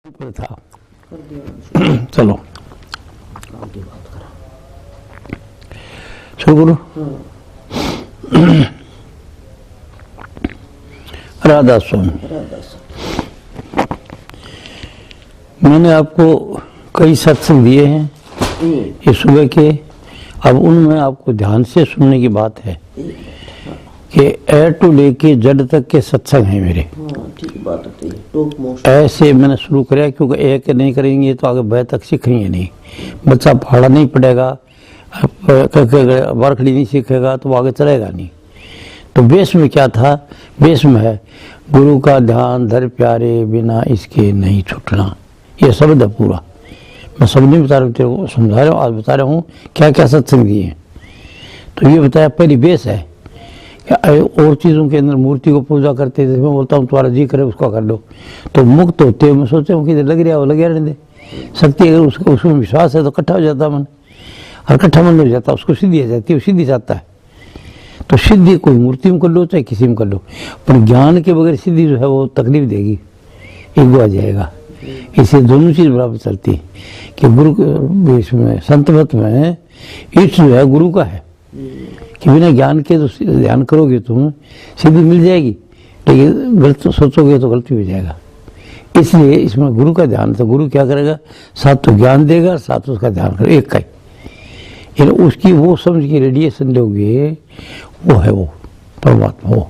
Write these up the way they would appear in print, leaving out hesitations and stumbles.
ऊपर था। चलो शुरू करो। राधा स्वामी, मैंने आपको कई सत्संग दिए हैं ये सुबह के। अब उनमें आपको ध्यान से सुनने की बात है कि ए टू लेके जड तक के सत्संग हैं मेरे। ठीक बात होती है। ऐसे मैंने शुरू कराया क्योंकि एक नहीं करेंगे तो आगे ब तक सीखेंगे नहीं। बच्चा पढ़ा नहीं पड़ेगा, वर्कड़ी नहीं सीखेगा तो वो आगे चलेगा नहीं। तो बेस में क्या था? बेस में है गुरु का ध्यान धर प्यारे बिना इसके नहीं छूटना। ये शब्द है पूरा। मैं सब नहीं बता रहा हूँ, तेरे को समझा रहा हूँ, आज बता रहा हूँ क्या क्या सत्संग दिए। तो ये बताया पहली बेस है। और चीज़ों के अंदर मूर्ति को पूजा करते थे, मैं बोलता हूँ तुम्हारा जी करे उसको कर लो तो मुक्त होते। मैं सोचता हूँ कि लग रहा हो लगे रहने दे। शक्ति अगर उसमें विश्वास है तो इकट्ठा हो जाता मन, और इकट्ठा मन हो जाता उसको सिद्धि आ जाती है, सिद्धि चाहता है। तो सिद्धि कोई मूर्ति में कर लो चाहे किसी में कर लो, पर ज्ञान के बगैर सिद्धि जो है वो तकलीफ देगी, ईगो आ जाएगा। इससे दोनों चीज़ बराबर चलती है कि गुरु इसमें संतवत में इष्ट जो है गुरु का है कि बिना ज्ञान के तो ध्यान करोगे तुम सिद्धि मिल जाएगी, लेकिन गलत सोचोगे तो गलती हो जाएगा। इसलिए इसमें गुरु का ध्यान, तो गुरु क्या करेगा? साथ तो ज्ञान देगा, साथ उसका ध्यान करेगा, एक का ही। उसकी वो समझ के रेडिएशन लोगे वो है वो परमात्मा हो,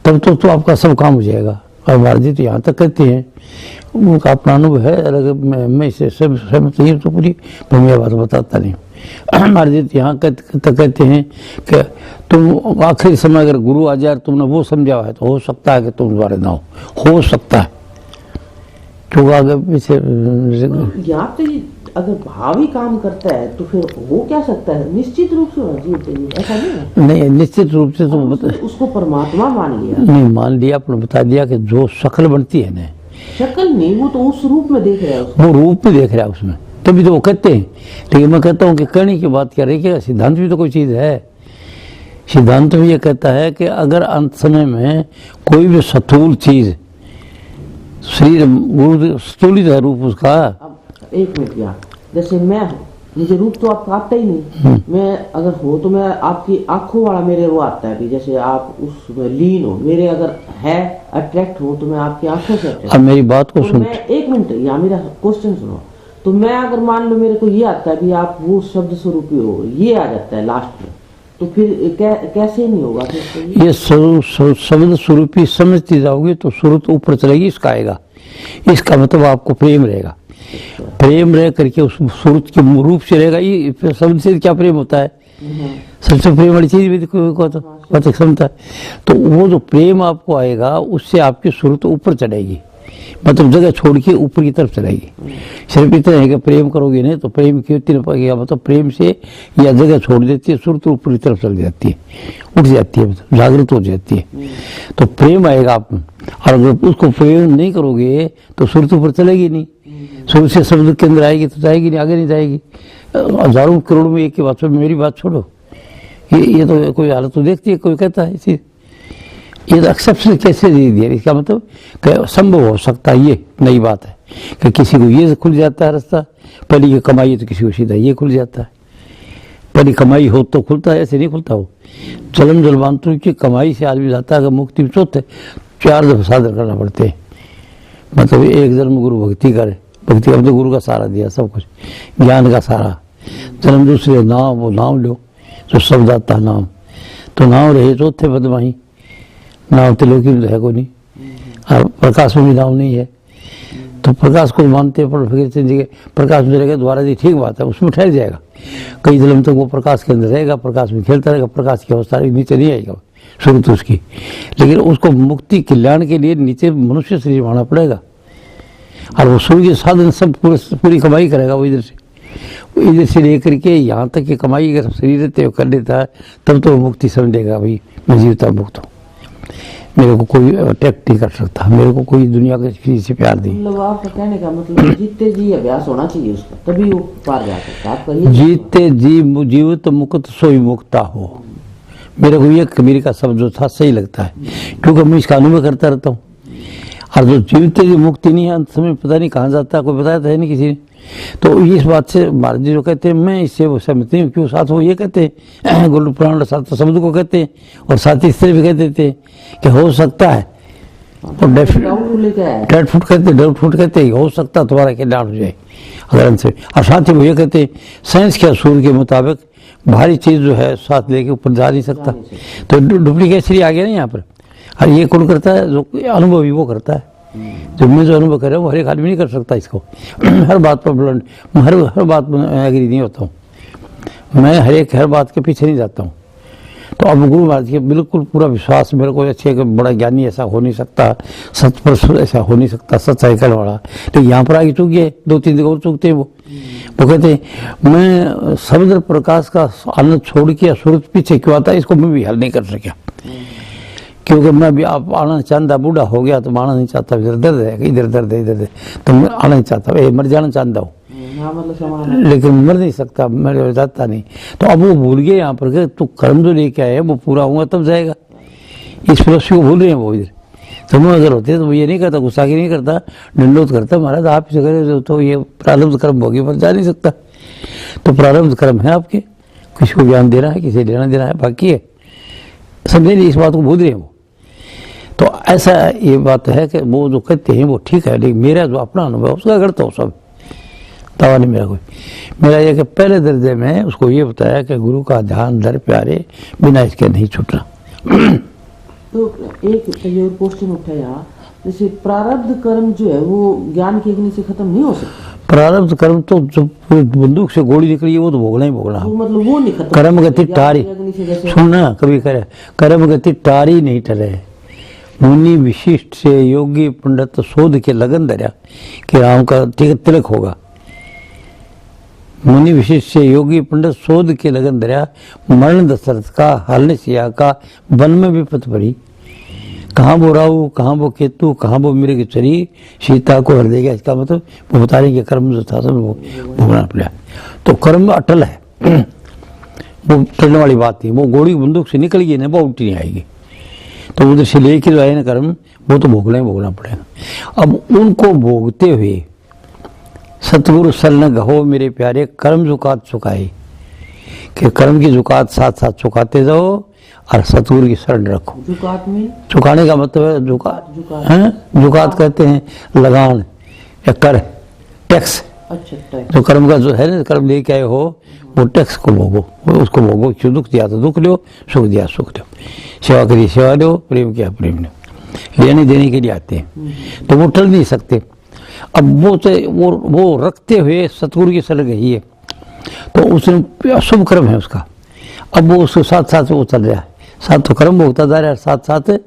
तब तो आपका सब काम हो जाएगा। और महाराज जी तो यहाँ तक कहते हैं, उनका अपना अनुभव है अलग, मैं इसे सब सहमत तो पूरी, पर मैं बात बताता नहीं। महाराज जी यहाँ कहते हैं कि तुम आखिरी समय अगर गुरु आ जाए तुमने वो समझा है तो हो सकता है कि तुम द्वारा ना हो सकता है, क्योंकि आगे पीछे यहाँ पे अगर भाव ही काम करता है तो फिर हो क्या सकता है? निश्चित रूप से होना चाहिए, ऐसा नहीं? नहीं, निश्चित रूप से तुम उसको परमात्मा मान लिया। नहीं मान लिया, आपने बता दिया कि जो शक्ल बनती है ना, शक्ल नहीं, वो तो उस रूप में देख रहा है, वो रूप में देख रहा है उसमें, तभी तो वो कहते हैं। लेकिन मैं कहता हूँ कि करने की बात क्या रही, सिद्धांत भी तो कोई चीज़ है। सिद्धांत भी ये कहता है कि अगर अंत समय में कोई भी स्थूल चीज, शरीर स्थूलित है रूप उसका। एक मिनट यार, जैसे मैं हूँ, मुझे रूप तो आपका आता ही नहीं। मैं अगर हो तो मैं आपकी आंखों वाला मेरे वो आता है भी, जैसे आप उसमें लीन हो, मेरे अगर है अट्रैक्ट हो तो मैं आपकी आंखों से अट्रैक्ट। अब मेरी बात को सुन, एक मिनट या मेरा क्वेश्चन सुनो। तो मैं अगर मान लो मेरे को ये आता है भी आप वो शब्द स्वरूपी हो, ये आ जाता है लास्ट में, तो फिर कैसे नहीं होगा? ये शब्द स्वरूपी समझती जाओगे तो स्वरूप ऊपर चलेगी, इसका आएगा। इसका मतलब आपको प्रेम रहेगा, प्रेम रह करके उस स्वरूप के रूप से रहेगा। ये शब्द से क्या प्रेम होता है? सबसे प्रेम वाली चीज भी तो क्षमता है। तो वो जो प्रेम आपको आएगा उससे आपकी स्वरूप ऊपर चढ़ेगी, मतलब जगह छोड़ के ऊपर की तरफ चढ़ेगी। सिर्फ इतना है कि प्रेम करोगे नहीं तो प्रेम की मतलब प्रेम से या जगह छोड़ देती है, सुरत ऊपर की तरफ चल जाती है, उठ जाती है, मतलब जागृत हो जाती है। तो प्रेम आएगा आप, और अगर उसको प्रेम नहीं करोगे तो सुरत ऊपर चलेगी नहीं। सुर से शब्द के अंदर आएगी तो जाएगी नहीं, आगे नहीं जाएगी। हजारों करोड़ में एक की बात, मेरी बात छोड़ो, ये तो कोई हालत तो देखती है, कोई कहता है इसी, ये तो एक्सेप्शन कैसे दे दिया? इसका मतलब संभव हो सकता है, ये नई बात है कि किसी को ये खुल जाता है रास्ता, पहले ये कमाई तो किसी को सीधा ये खुल जाता है। पहले कमाई हो तो खुलता है, ऐसे नहीं खुलता हो। जलम जलवांतु की कमाई से आदमी जाता है, मुक्ति चौथे 4 दफा साधन करना पड़ते हैं। मतलब एक जन्म गुरु भक्ति करे, भक्ति अब तो गुरु का सहारा दिया, सब कुछ ज्ञान का सहारा। जन्म दूसरे नाम, वो नाम लो जो शब्द आता नाम, तो नाम रहे चौथे बदमाही, नाम त्रिलोकी में है कोई नहीं, और प्रकाश में भी नाम नहीं है। तो प्रकाश को मानते पर फिर प्रकाश में रहेगा द्वारा जी, ठीक बात है, उसमें ठहर जाएगा। कई जन्म तक वो प्रकाश के अंदर रहेगा, प्रकाश में खेलता रहेगा, प्रकाश की अवस्था नीचे नहीं आएगा शुरू तो उसकी। लेकिन उसको मुक्ति कल्याण के लिए नीचे मनुष्य शरीर बनाना पड़ेगा, और वो सूर्य के साधन सब पूरी कमाई करेगा वो इधर से लेकर के यहाँ तक की कमाई अगर शरीर कर लेता है तब तो मुक्ति समझेगा, भाई मैं जीवता मुक्त हूँ, मेरे को कोई अटैक नहीं कर सकता, मेरे को कोई दुनिया के किसी से प्यार नहीं। मतलब आपका कहने का मतलब जीते जी अभ्यास होना चाहिए उसका, तभी वो पार जा सकता है। आपका जीते जी जीवित मुक्त सोई मुक्ता हो, मेरे को ये कबीर का शब्द जो था सही लगता है, क्योंकि मैं इसका अनुभव करता रहता हूँ। और जो जीवित है, जो मुक्ति नहीं है, अंत समय पता नहीं कहाँ जाता है, कोई बताया था नहीं किसी ने। तो इस बात से महाराज जी जो कहते हैं, मैं इससे वो सहमत नहीं हूँ। क्यों? साथ वो ये कहते हैं, गुरु पुराण साथ शब्द को कहते हैं, और साथ इस तरह भी कहते थे कि हो सकता है, और डेड फुट कहते हैं, हो सकता है तुम्हारा कल्याण हो जाए अगर हमसे। और साथ ही वो ये कहते हैं, साइंस के असूल के मुताबिक भारी चीज जो है साथ लेके ऊपर जा नहीं सकता। तो डुप्लीकेशन आ गया ना यहाँ पर। और ये कौन करता है? जो अनुभवी वो करता है। जो मैं जो अनुभव कर रहा हूँ, हर एक आदमी नहीं कर सकता इसको। हर बात पर हर बात में एग्री नहीं होता हूँ मैं, हर बात के पीछे नहीं जाता हूँ। तो अब गुरु महाराज के बिल्कुल पूरा विश्वास मेरे को अच्छे कि बड़ा ज्ञानी ऐसा हो नहीं सकता, सच पर ऐसा हो नहीं सकता, सच्चाई करने वाला। तो यहाँ पर आगे चूक गए, 2-3 जगह और चूकते हैं वो कहते हैं मैं समुद्र प्रकाश का आनंद छोड़ के सूरज पीछे क्यों आता है, इसको मैं भी हल नहीं कर सका। क्योंकि मैं भी आप आना चाहता, बूढ़ा हो गया तो मैं आना नहीं चाहता, इधर दर्द है, इधर दर्द है, इधर दर्द, तो मैं आना नहीं चाहता, मर जाना चाहता हूँ, लेकिन मर नहीं सकता, मर जाता नहीं। तो अब वो भूल गए यहाँ पर कि तू कर्म जो लेके आए वो पूरा हुआ तब जाएगा। इस फिलोसफी को भूल रहे हैं वो इधर। तो मैं अगर होते तो वो ये नहीं करता, गुस्सा की नहीं करता, दंडोत करता, महाराज आप इसे करे तो ये प्रारब्ध कर्म होगी, पर जा नहीं सकता। तो प्रारब्ध कर्म है आपके, किसी को ज्ञान देना है, किसी लेना देना है, बाकी है। समझे नहीं, इस बात को भूल रहे हैं वो। तो ऐसा ये बात है कि वो जो कहते हैं वो ठीक है, लेकिन मेरा जो अपना अनुभव है उसका करता हूँ सब, दावा नहीं मेरा कोई। मेरा ये कि पहले दर्जे में उसको ये बताया कि गुरु का ध्यान दर प्यारे, बिना इसके नहीं छूटना। तो एक ये क्वेश्चन उठा यहाँ, जैसे प्रारब्ध कर्म जो है वो ज्ञान की अग्नि से खत्म नहीं हो सकता। प्रारब्ध कर्म तो जब बंदूक से गोली निकली है वो तो भोगना ही भोगना। तो मतलब वो नहीं खत्म, कर्म गति टारी, सुनना कभी करे, कर्म गति टारी नहीं टले। मुनि विशिष्ट से योगी पंडित शोध के लगन धरा कि राम का तिलक होगा। मुनि विशिष्ट से योगी पंडित शोध के लगन धरा, मरण दशरथ का, हरण सिया का, वन में विपत पड़ी। कहाँ वो राहु, कहाँ वो केतु, कहाँ वो मृग चरी, सीता को हर देगा। इसका मतलब वो बता रहे कि कर्म जो था सब वो भोगना पड़ा। तो कर्म अटल है, वो टलने वाली बात नहीं। वो गोली बंदूक से निकल गई ना, वो उल्टी नहीं आएगी। तो उधर से लेके जो आए ना कर्म, वो तो भोगना ही भोगना पड़ेगा। अब उनको भोगते हुए सतगुरु शरण गहो मेरे प्यारे, कर्म जुकात चुकाए, कि कर्म की जुकात साथ साथ चुकाते जाओ और सतगुरु की शरण रखो। जुकात में, चुकाने का मतलब है जुकात कहते हैं लगान या कर, टैक्स। अच्छा, जो कर्म का जो है ना, कर्म लेके आए हो वो टैक्स को भोगो, उसको भोगो। क्यों? दुख दिया तो दुख लो, सुख दिया सुख दो, सेवा करिए सेवा लो, प्रेम किया प्रेम लो। लेने देने के लिए आते हैं तो वो टल नहीं सकते। अब वो रखते हुए सतगुरु की शरण गई है, तो उसने शुभ कर्म है उसका। अब वो उसके साथ साथ वो चल रहा है, साथ तो कर्म भोगता जा रहा है, साथ साथ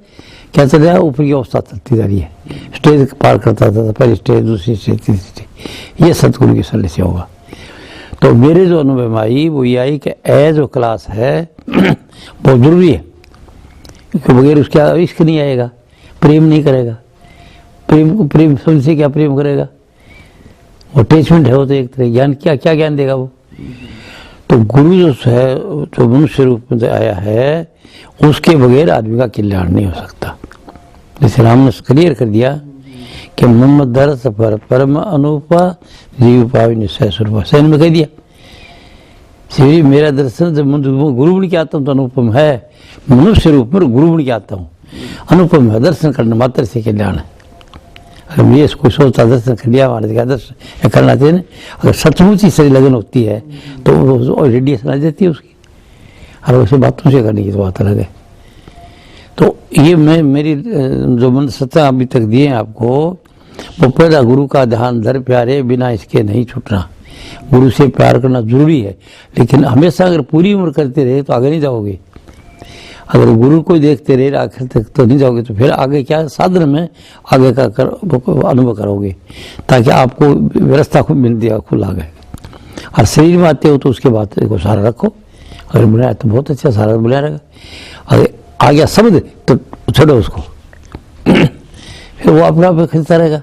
क्या चल रहा है, ऊपर की अवस्था चलती जा रही है। स्टेज पार करता था, पहली स्टेज, दूसरी स्टेज, तीसरी स्टेज। ये सतगुरु की शरण से होगा। तो मेरे जो अनुभव में आई वो ये आई कि जो क्लास है बहुत जरूरी है, क्योंकि बगैर उसके इश्क नहीं आएगा, प्रेम नहीं करेगा। प्रेम समझ से क्या प्रेम करेगा? वो अटैचमेंट है, वो तो एक तरह ज्ञान क्या ज्ञान देगा वो। तो गुरु जो है, जो मनुष्य रूप में आया है, उसके बगैर आदमी का कल्याण नहीं हो सकता। जैसे राम ने क्लियर कर दिया कि मोहम्मद दरस पर परम अनुपा जीव पावे निश्चय स्वरूप, सैन में कह दिया। श्री मेरा दर्शन जब गुरु बन के आता हूँ तो अनुपम है, मनुष्य रूप में गुरु बन के आता हूँ, अनुपम है। दर्शन करने मात्र से कल्याण है। अगर मैं इसको सोचता दर्शन कर लिया, महाराज का दर्शन करना चाहिए ना। अगर सचमुच ही सही लगन होती है तो रेडिएशन आ जाती है उसकी, और वैसे बातों से करने की तो बात अलग है। तो ये मेरी जो मन सत्ता अभी तक दिए हैं आपको, वो पहला गुरु का ध्यान धर प्यारे, बिना इसके नहीं छूटना। गुरु से प्यार करना जरूरी है, लेकिन हमेशा अगर पूरी उम्र करते रहे तो आगे नहीं जाओगे। अगर गुरु को देखते रहे आखिर तक तो नहीं जाओगे, तो फिर आगे क्या साधन में आगे का अनुभव करोगे, ताकि आपको व्यवस्था खुद मिल दिया खुला गए। और शरीर में आते हो तो उसके बाद को सहारा रखो, अगर बुलाया तो बहुत अच्छा सहारा बुलाया रहेगा। अगर आ गया शब्द तो छोड़ो उसको, फिर वो अपना आप खरीदता रहेगा।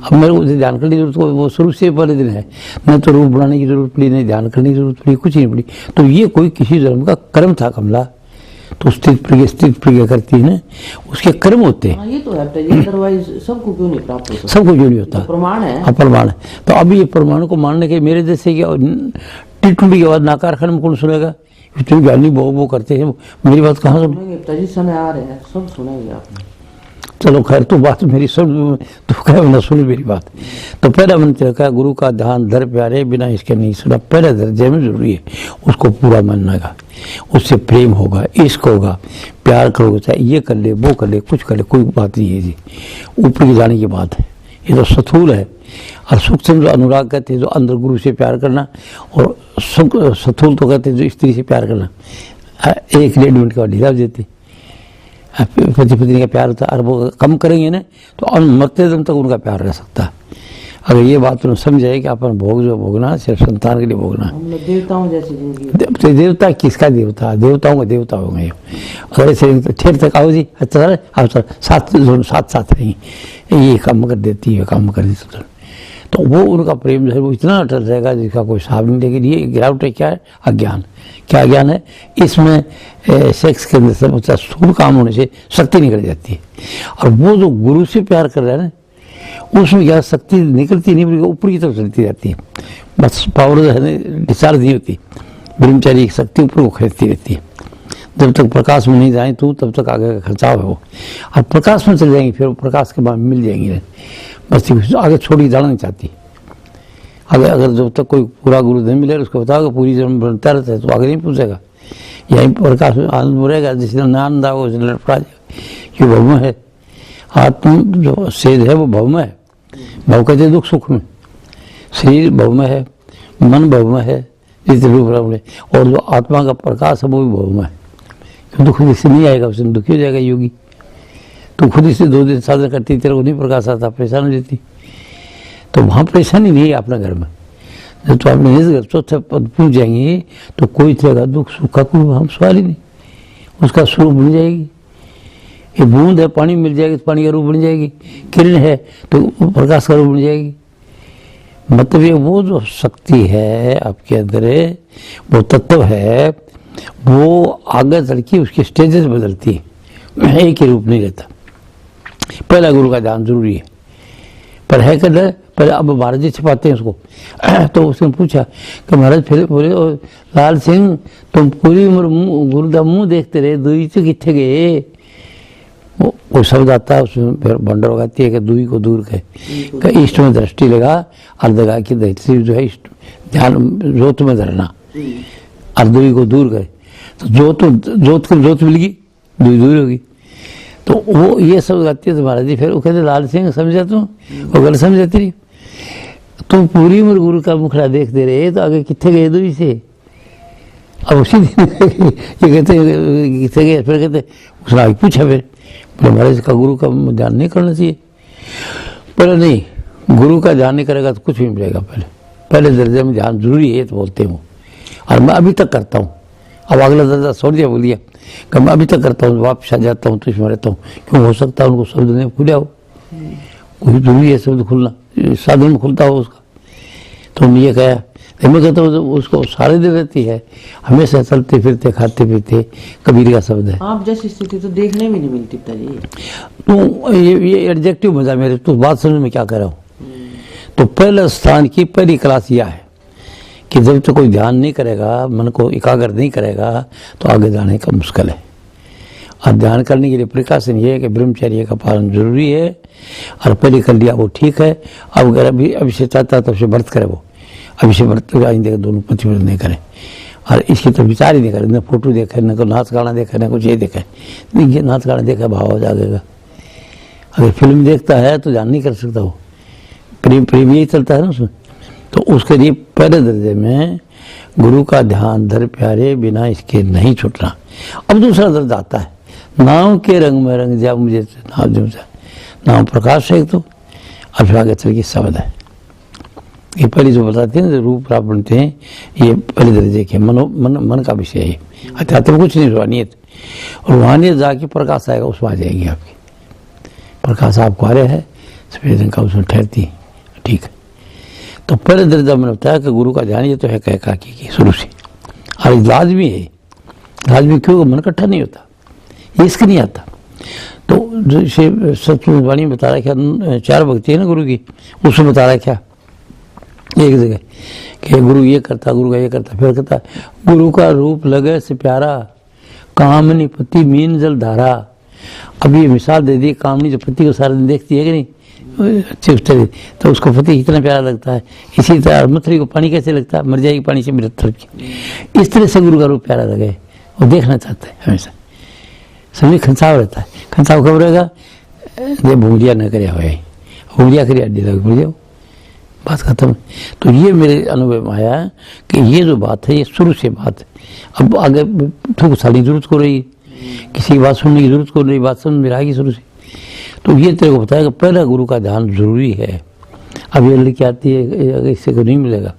अब मेरे को ध्यान करने की जरूरत, वो शुरू से पहले दिन है, न तो रूप बनाने की जरूरत पड़ी, नहीं ध्यान करने की जरूरत पड़ी, कुछ नहीं पड़ी। तो ये कोई किसी धर्म का कर्म था कमला, तो स्थित प्रज्ञा करती है ना, उसके कर्म होते हैं। हाँ, ये तो है पिताजी, अदरवाइज सबको क्यों नहीं प्राप्त होता? सबको क्यों नहीं होता? तो प्रमाण है। हाँ, प्रमाण है। तो अभी ये प्रमाण को मानने के मेरे जैसे कि टिटुंडी की आवाज नाकार खाने में कौन सुनेगा? इतनी ज्ञानी वो करते हैं, मेरी बात कहाँ सुन? सुनेंगे पिताजी, समय आ रहे हैं, सब सुनेंगे आपने। चलो खैर, तो बात मेरी सुन, तो कह ना सुन मेरी बात। तो पहला मंत्र का गुरु का ध्यान धर प्यारे बिना इसके नहीं सुना, पहले दर्जे में जरूरी है उसको पूरा मानना का। उससे प्रेम होगा, इश्क होगा, प्यार करोगे, चाहे ये कर ले वो कर ले कुछ कर ले, कोई बात नहीं है जी, ऊपर की जाने की बात है। ये तो स्थूल है। और सूक्ष्म जो अनुराग कहते हैं, जो अंदर गुरु से प्यार करना, और स्थूल तो कहते हैं जो स्त्री से प्यार करना। 1-1.5 मिनट का ढीला देते, पति पत्नी का प्यार होता है। और वो कम करेंगे ना तो मरते दम तक उनका प्यार रह सकता है। अगर ये बात उन्हें समझाए कि अपन भोग जो भोगना सिर्फ संतान के लिए भोगना है। हम लोग देवताओं जैसी जिंदगी। देवता किसका देवता? देवताओं का देवता हो गए। अगर ऐसे ठेर तक आओ जी, अच्छा आओ सर, साथ रहेंगे, ये काम कर देती है, काम कर देती है, तो वो उनका प्रेम जो है वो इतना अटल रहेगा जिसका कोई हिसाब नहीं। लेकिन ये गिरावट है, क्या है? अज्ञान। क्या ज्ञान है? इसमें सेक्स के अंदर सब स्थूल काम होने से शक्ति निकल जाती है। और वो जो गुरु से प्यार कर रहा है ना, उसमें क्या शक्ति निकलती नहीं, बल्कि ऊपर की तरफ चलती जाती है। बस पावर जो है ना डिस्चार्ज नहीं होती, ब्रह्मचारी की शक्ति ऊपर को खींचती रहती है। जब तक प्रकाश में नहीं जाए तो तब तक आगे का खर्चाव है वो। और प्रकाश में चल जाएंगे, फिर प्रकाश के बाद मिल जाएंगे, बस आगे छोड़ी जाना नहीं चाहती। अगर जब तक कोई पूरा गुरु नहीं मिले, उसको बताओ कि पूरी जन्म बनता रहता है तो आगे नहीं पूछेगा। यही प्रकाश में आनंद में रहेगा, जिसने आनंद आएगा उसने लड़पड़ा जाएगा। ये भव है, आत्म जो सेध है वो भव में है। भव कहते दुख सुख में, शरीर भव में है, मन भव में है, जिस रूप में, और जो आत्मा का प्रकाश है वो भी भव में है। तो खुद इससे नहीं आएगा, उसने दुखी हो जाएगा योगी। तो खुद इससे 2 दिन साधन करती, तेरे को नहीं प्रकाश आता, परेशान हो जाती। तो वहाँ परेशानी नहीं है अपने घर में। जब तो अपने निज घर चौथे पद पूछ जाएंगे तो कोई तरह दुख सुख का कोई हम सवाल ही नहीं, उसका स्वरूप बन जाएगी। ये बूंद है, पानी मिल जाएगी तो पानी का रूप बन जाएगी, किरण है तो प्रकाश का रूप बन जाएगी। मतलब ये वो जो शक्ति है आपके अंदर, वो तत्व है, वो आगे चल के उसकी स्टेजेस बदलती है, एक ही रूप नहीं रहता। पहला गुरु का ध्यान जरूरी है, पर है कहते पहले। अब महाराज जी छिपाते हैं उसको। तो उसने पूछा कि महाराज फिर बोले, लाल सिंह तुम पूरी उम्र गुरु का मुंह देखते रहे, दुई तो कितने गए? वो शब्द आता है उसमें, फिर भंडर लगाती है कि दुई को दूर के इष्ट में दृष्टि लगा, अर्धगा की दृष्टि जो है ध्यान जोत में धरना, और दुई को दूर करे तो जोत को जोत मिल गई, दुई दूर होगी। तो वो ये सब गाती है तो महाराज जी फिर वो कहते, लाल सिंह समझा तुम? वो गलत समझाती रही, तुम पूरी उम्र गुरु का मुखड़ा देखते रहे तो आगे कितने गए दुई से? अब उसी दिन ये कहते कितने गए? फिर कहते उसने आगे पूछा, फिर बोले महाराज का गुरु का ध्यान नहीं करना चाहिए? पहले नहीं, गुरु का ध्यान नहीं करेगा तो कुछ भी मिलेगा। पहले दर्जे में ध्यान जरूरी है तो बोलते हूँ, और मैं अभी तक करता हूँ। अब अगला दर्जा छोड़ दिया, बोलिए कि मैं अभी तक करता हूँ, वापस आ जाता हूँ तो इसमें रहता हूँ। क्यों? हो सकता है उनको शब्द नहीं खुला हो, कोई जरूरी है शब्द खुलना, साधन में खुलता हो उसका। तो उन्होंने ये कहा, मैं कहता हूँ उसको सारे दे देती है, हमेशा चलते फिरते खाते पीते, कबीर का शब्द है। आप जैसी स्थिति तो देखने में नहीं मिलती पिताजी। तो ये एडजेक्टिव मजा मेरे, तो बात समझ में क्या कर रहा हूँ। तो पहले स्थान की पहली क्लास यह है कि जब तक कोई ध्यान नहीं करेगा, मन को एकाग्र नहीं करेगा, तो आगे जाने का मुश्किल है। और ध्यान करने के लिए प्रिकॉशन ये है कि ब्रह्मचर्य का पालन जरूरी है, और पहले कर लिया वो ठीक है। अब अगर अभी से चाहता है तब से व्रत करे, वो अभी से व्रत आइंदे दोनों प्रतिव्रत नहीं करें, और इसकी तो विचार ही नहीं करें, न फोटो देखे, न कोई नाच गाना देखे, न कुछ ये देखे। नहीं, नाच गाना देखा भाव जागेगा। अगर फिल्म देखता है तो ध्यान नहीं कर सकता वो, प्रेम यही चलता है ना उसमें। तो उसके लिए पहले दर्जे में गुरु का ध्यान धर प्यारे बिना इसके नहीं छूटना। अब दूसरा दर्जा आता है, नाव के रंग में रंग जा मुझे नाव जम जा, नाम प्रकाश है। तो अब फिर आगे चल के शब्द है, ये पहले जो बताते हैं ना रूप प्राप्त बनते हैं, ये पहले दर्जे के मन का विषय है। अध्यात्म कुछ नहीं, रूहानियत। और रूहानियत जाके प्रकाश आएगा, उसमें आ जाएगी आपकी प्रकाश। आपको आ रहा है सफेद रंग का, उसमें ठहरती है, ठीक है। तो पहले दर्जा मैंने बताया कि गुरु का ध्यान ये तो है कह की शुरू से, और लाजमी है। लाजमी क्यों? मन इकट्ठा नहीं होता। इसका नहीं आता। तो जैसे सतगुरु वाणी में बता रखा 4 भक्ति है ना गुरु की, उसमें बता रखा एक जगह कि गुरु ये करता, गुरु का ये करता, फिर कहता गुरु का रूप लगे से प्यारा, कामनी पति मीन जल धारा। अब ये मिसाल दे दी, कामनी जो पति को सारा दिन देखती है कि नहीं अच्छे उस तरह, तो उसको पति कितना प्यारा लगता है। इसी तरह मछली को पानी कैसे लगता है, मर जाएगी पानी से मृत की। इस तरह से गुरु का रूप प्यारा लगे, वो देखना चाहता है हमेशा। सभी खंसाव रहता है, खंसाव कब रहेगा, ये भूलिया न करे हुए, भूलिया करिए अड्डी तक भूल जाओ, बात खत्म। तो ये मेरे अनुभव में आया कि ये जो बात है ये शुरू से बात है। अब आगे थोड़ी सारी जरूरत को रही, किसी की बात सुनने की जरूरत को रही, बात समझ में आएगी शुरू से। तो ये तेरे को बताया कि पहला गुरु का ध्यान जरूरी है। अब ये लड़की आती है, इससे को नहीं मिलेगा।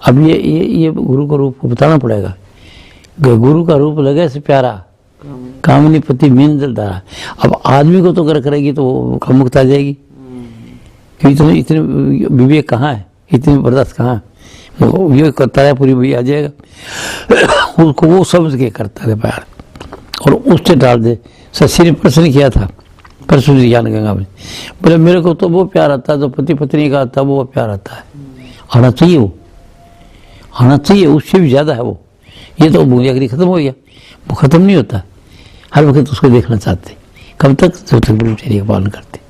अब ये गुरु का रूप को बताना पड़ेगा। गुरु का रूप लगे से प्यारा, कामनी पति मीन जल धारा। अब आदमी को तो करेगी तो कामुकता आ जाएगी, क्योंकि इतने विवेक कहाँ है, इतनी बर्दाश्त कहाँ है। ये करता है पूरी भी आ जाएगा, उसको वो समझ के करता है प्यार, और उससे डाल दे। शशि ने प्रश्न किया था परसों जी ज्ञान गंगा में, बोले मेरे को तो वो प्यार आता है जो पति पत्नी का आता है, वो प्यार आता है। आना चाहिए, वो आना चाहिए, उससे भी ज़्यादा है वो। ये तो बुनियादी खत्म हो गया, वो खत्म नहीं होता। हर वक्त उसको देखना चाहते, कब तक, जब तक ब्रह्मचर्य का पालन करते।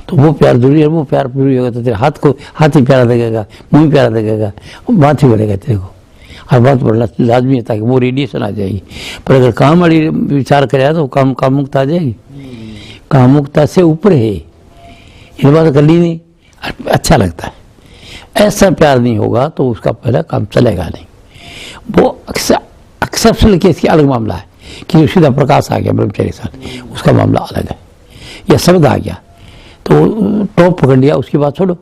तो वो प्यार जरूरी है। वो प्यार पूरी होगा तो तेरे हाथ ही प्यारा लगेगा, मुँह प्यारा लगेगा, बात ही बढ़ेगा तेरे को। और बात बढ़ना लाजमी है ताकि वो रेडिएशन आ जाएगी। पर अगर काम वाली विचार करे तो कामुकता आ जाएगी। कामुकता से ऊपर है, ये बात कर ली नहीं, अच्छा लगता है। ऐसा प्यार नहीं होगा तो उसका पहला काम चलेगा नहीं। वो एक्सेप्शनल केस की अलग मामला है कि सीधा प्रकाश आ गया ब्रह्मचर्य के साथ, उसका मामला अलग है। या शब्द आ गया तो टॉप पकड़ लिया, उसकी बात छोड़ो,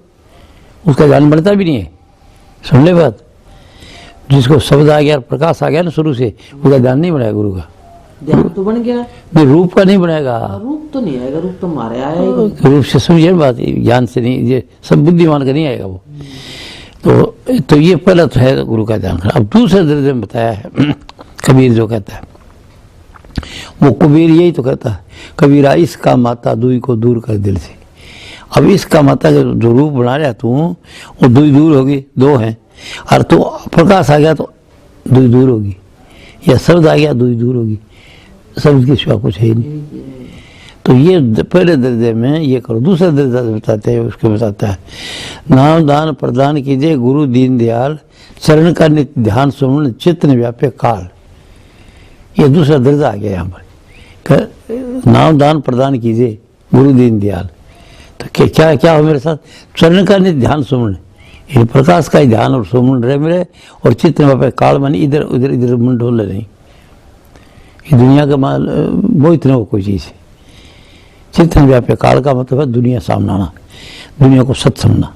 उसका ध्यान बढ़ता भी नहीं है। सुन ले बात, जिसको शब्द आ गया, प्रकाश आ गया ना शुरू से, उसका ध्यान नहीं बनाया गुरु का। ध्यान तो बन गया, नहीं रूप का नहीं बनेगा। रूप तो नहीं आएगा, रूप तो मारे आएगा। रूप से समझिए बात, ज्ञान से नहीं, ये सब बुद्धिमान का नहीं आएगा वो। तो ये पहला तो है गुरु का ध्यान। अब दूसरे दर्जे में बताया है कबीर जो कहता है, वो कबीर यही तो कहता है, कबीरा इसका माता दुई को दूर कर दिल से। अब इसका माता जो रूप बना रहा तू, वो दुई दूर होगी, दो हैं। और तो प्रकाश आ गया तो दुई दूर होगी, या शब्द आ गया दुई दूर होगी, शब्द की सिवा कुछ है ही नहीं। तो ये पहले दर्जे में ये करो। दूसरे दर्जा बताते हैं, उसको बताता है, नाम दान प्रदान कीजिए गुरु दीन दयाल, चरण का नित्य ध्यान सुमन चित्त न व्यापे काल। ये दूसरा दर्जा आ गया यहाँ पर, नाम दान प्रदान कीजिए गुरु दीन दयाल। तो क्या क्या हो मेरे साथ, चरण का नित्य ध्यान सुमन, ये प्रकाश का ही ध्यान और सुमन रहे मेरे, और चित्त न व्यापे काल मानी इधर उधर इधर मन ढोले नहीं। ये दुनिया का माल वो इतना हो कोई चीज़ है। चिंतन व्यापक काल का मतलब है दुनिया सामने आना, दुनिया को सच समझना।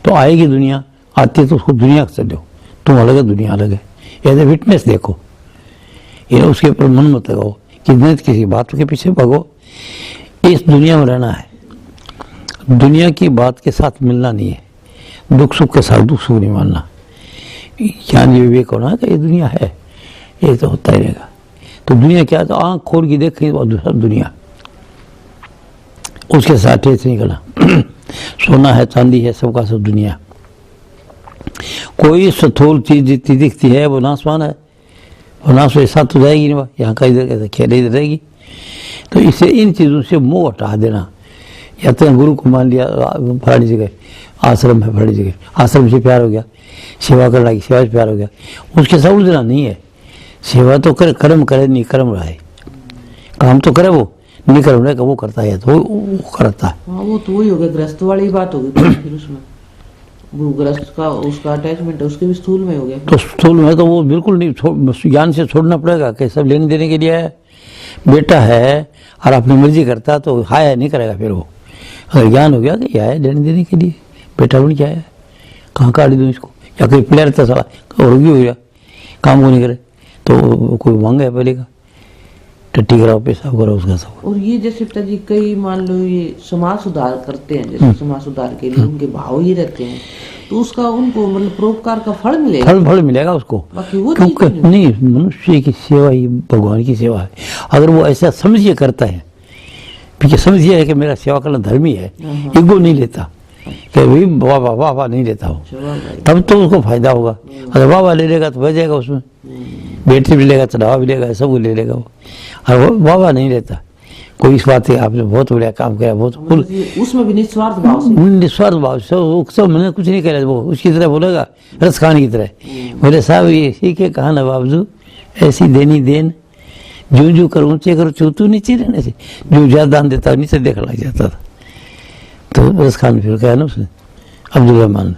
तो आएगी दुनिया, आती है तो उसको दुनिया से दो, तुम अलग है दुनिया अलग है, ऐसे विटनेस देखो। ये उसके ऊपर मन मत लगाओ कि नहीं किसी बात के पीछे भागो। इस दुनिया में रहना है, दुनिया की बात के साथ मिलना नहीं है, दुख सुख के साथ दुख सुख नहीं मानना। ज्ञान ये विवेक होना कि ये दुनिया है, ये तो होता ही रहेगा। तो दुनिया क्या है, तो आँख खोल के देखें दूसरा दुनिया, उसके साथ ठेस निकला। सोना है, चांदी है, सबका सब दुनिया। कोई स्थूल चीज जितनी दिखती है वो नाशवान है, और नाश ऐसा तो जाएगी नहीं, यहाँ का इधर खेले इधर रहेगी। तो इसे इन चीज़ों से मोह हटा देना। या तो गुरु को मान लिया फलानी जगह आश्रम है, फलानी जगह आश्रम से प्यार हो गया, सेवा कर लगी, सेवा से प्यार हो गया, उसके साथ उलझना नहीं है। सेवा तो करे, कर्म करे, नहीं कर्म रहे, काम तो करे वो, नहीं कर्म रहे वो करता है, तो वो करता है। हाँ, वो तो वही हो गया, ग्रस्त वाली बात हो गई। फिर उसमें वो ग्रस्त का उसका अटैचमेंट है, उसके भी स्थूल में हो गया। तो स्थूल में तो वो बिल्कुल नहीं, ज्ञान से छोड़ना पड़ेगा कि सब लेने देने के लिए है। बेटा है और अपनी मर्जी करता है तो हाय नहीं करेगा। फिर वो अगर ज्ञान हो गया कि यह है लेने देने के लिए, बेटा बन क्या है, कहाँ काट दूँ इसको, या कोई प्लेयर था साला और भी हो गया, काम को नहीं करे तो कोई मांगा है पहले का, टट्टी कराओ, पेशाब कराओ, उसका सब। और ये जैसे पिताजी कई मान लो ये समाज सुधार करते हैं, जैसे समाज सुधार के लिए उनके भाव ये रहते हैं तो उसका उनको मतलब परोपकार का फल मिलेगा, फल मिलेगा उसको। बाकी वो क्योंकि चीज़ नहीं। नहीं, मनुष्य की सेवा ही भगवान की सेवा है। अगर वो ऐसा समझिए करता है, क्योंकि समझिए है कि मेरा सेवा करना धर्म ही है, ईगो नहीं लेता कि भाई वाह वाह वाह वाह नहीं लेता हो, तब तो उसको फायदा होगा। अगर वाह वाह ले लेगा तो बह जाएगा उसमें, बेटी भी लेगा, चढ़ावा भी लेगा, सब कुछ ले लेगा वो। और वो वाह वाह नहीं लेता, कोई इस बात है आपने बहुत बढ़िया काम किया, बहुत मतलब उसमें भी निस्वार्थ भाव से, निस्वार्थ भाव से वो सब मैंने कुछ नहीं करा, वो उसकी तरह बोलेगा, रस खान की तरह बोले साहब ये सीखे कहा ना बाबजू, ऐसी देनी देन, जो जो कर ऊंचे करो चूतू नीचे रहने से, जो ज्यादा दान देता नीचे देखने लग जाता था। तो रस खान फिर कहा ना उसने, अब्दुल रहमान ने,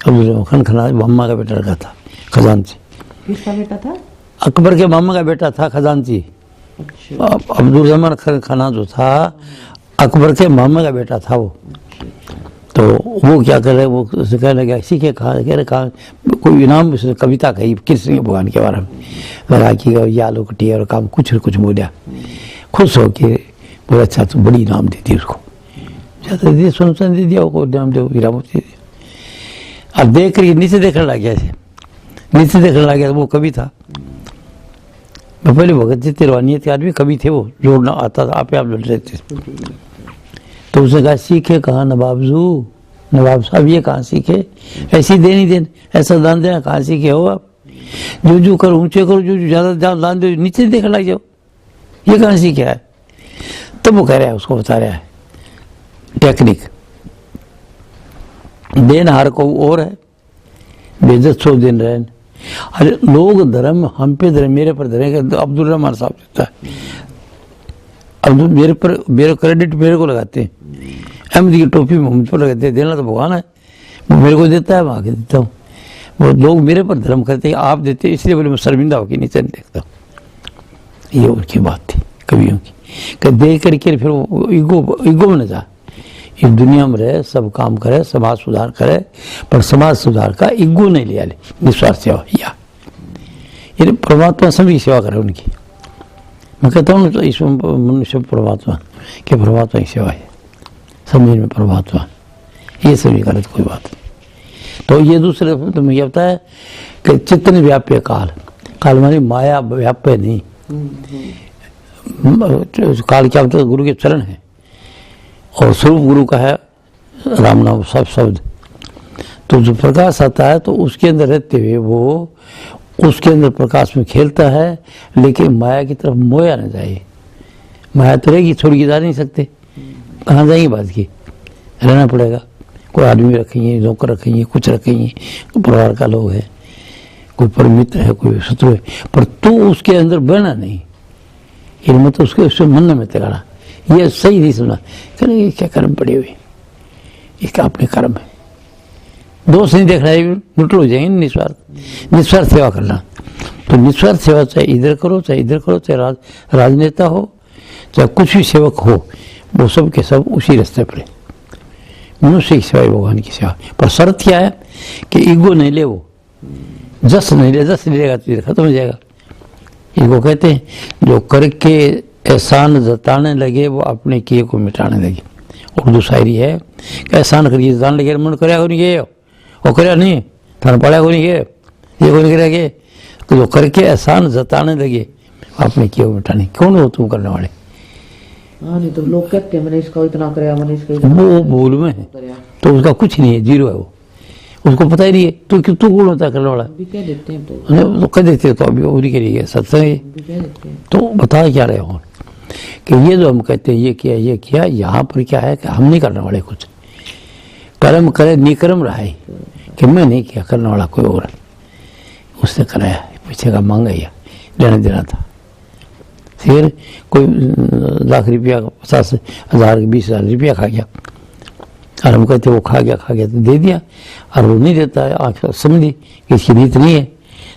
अब्दुल रहमान खना मामा का बेटा रखा था, खजानची। किसका बेटा था? अकबर के मामा का बेटा था खजानची। अच्छा, अब्दुल रहमान खाना जो था अकबर के मामा का बेटा था वो। तो वो क्या कर रहे, वो उसे कहने लगा सीखे कहा, कह रहे कहा कोई इनाम, उसने कविता कही कृष्ण भगवान के बारे में, लगा कि ये आलू कटी और काम कुछ बोलिया, खुश हो के बोला अच्छा तो बड़ी इनाम दी थी उसको, ज्यादा दे सुन दे दिया वो इनाम, दे हीरा मोती दे। अब देख रही नीचे देखने लग गया, नीचे देखने लग गया, वो कवि था। पहले भगत जी तिरवानियत के आदमी कवि थे, वो जोड़ना आता था, आप लड़ रहे थे। तो उसने कहा सीखे कहाँ नवाबजू, नवाब साहब ये कहाँ सीखे, ऐसी देनी देन, ऐसा दान देना कहाँ सीखे हो आप, जो जो करो ऊंचे करो, जो ज्यादा दान दो नीचे देखने लग जाओ, ये कहाँ सीखे है। तब वो कह रहा है, उसको बता रहा है टेक्निक, देन हार को और है, बेइज्जत सो दिन रहे। अरे लोग धर्म हम पे धर्म, मेरे पर धर्म, अब्दुल रहमान साहब देता है, अब्दुल मेरे पर, मेरे क्रेडिट मेरे को लगाते हैं, अहमद की टोपी मुझ पर लगाते हैं, देना तो भगवान है, वो मेरे को देता है, मैं आगे देता हूँ। वो लोग मेरे पर धर्म करते हैं, आप देते हैं, इसलिए बोले मैं शर्मिंदा होकर नीचे नहीं देखता। ये उनकी बात थी कवियों की, देख करके फिर वो ईगो में न जा, इस दुनिया में रहे, सब काम करे, समाज सुधार करे, पर समाज सुधार का ईगो नहीं लिया, ले निस्वार्थ सेवा या ये परमात्मा सभी सेवा करे उनकी। मैं कहता हूँ तो ईश्वर मनुष्य परमात्मा के, परमात्मा की सेवा है, समझ में परमात्मा, ये सभी करे तो कोई बात नहीं। तो ये दूसरे तो मुझे पता है कि चित्तन व्याप्य काल, काल मानी माया व्याप्य नहीं, काल क्या होता है, गुरु के चरण है, और स्वरूप गुरु का है राम नाम सब शब्द। तो जो प्रकाश आता है तो उसके अंदर रहते हुए वो उसके अंदर प्रकाश में खेलता है, लेकिन माया की तरफ मोया न जाए। माया तो रहेगी, छोड़ के जा नहीं सकते, कहाँ जाएंगे, बात की रहना पड़ेगा। कोई आदमी रखेंगे, नौकर रखेंगे, कुछ रखेंगे, परिवार का लोग है, कोई परमित्र है, कोई शत्रु है, पर तो उसके अंदर बहना नहीं, ये मतलब उसके मन में तेरा ये सही नहीं सुना, करेंगे क्या कर्म पड़े हुए, इसका अपने कर्म है, दोष नहीं देखना है, न्यूट्रल हो जाएंगे। निस्वार्थ सेवा करना, तो निस्वार्थ सेवा चाहे इधर करो, चाहे इधर करो, चाहे राजनेता हो, चाहे कुछ भी सेवक हो, वो सब के सब उसी रास्ते पर है। मनुष्य की सेवा, भगवान की सेवा, पर शर्त क्या है कि ईगो नहीं ले, वो जस नहीं ले, जस नहीं लेगा तो खत्म हो जाएगा। ईगो कहते हैं जो करके एहसान जताने लगे वो अपने किए को मिटाने लगे। उर्दू शायरी है कि एहसान करिए जताने लगे, मन कराया को नहीं गए, वो कराया नहीं, थाना पड़ा को नहीं गए, ये को नहीं करेंगे, तो जो करके एहसान जताने लगे अपने किए को मिटाने। कौन हो तुम करने वाले? हाँ, नहीं तो लोग कहते हैं मैंने इसका इतना कराया, मैंने इसका इतना, वो भूल में है, तो उसका कुछ नहीं है, जीरो है वो, उसको पता ही नहीं है। तो तू कौन होता है करने वाला? कह देते हैं तो कह देते हैं, तो अभी उन्हीं के लिए सत्संग है, तो बता क्या रहे हो कि ये जो हम कहते हैं ये किया, यहाँ पर क्या है कि हम नहीं करने वाले कुछ, कर्म करे निकर्म रहा है कि मैं नहीं किया, करने वाला कोई और उसने कराया, पीछे का मांगा या लेना देना था। फिर कोई लाख रुपया, 50,000 20,000 रुपया खा गया, और हम कहते वो खा गया तो दे दिया, और वो नहीं देता है, आँख समझी कि इसकी नीत नहीं है,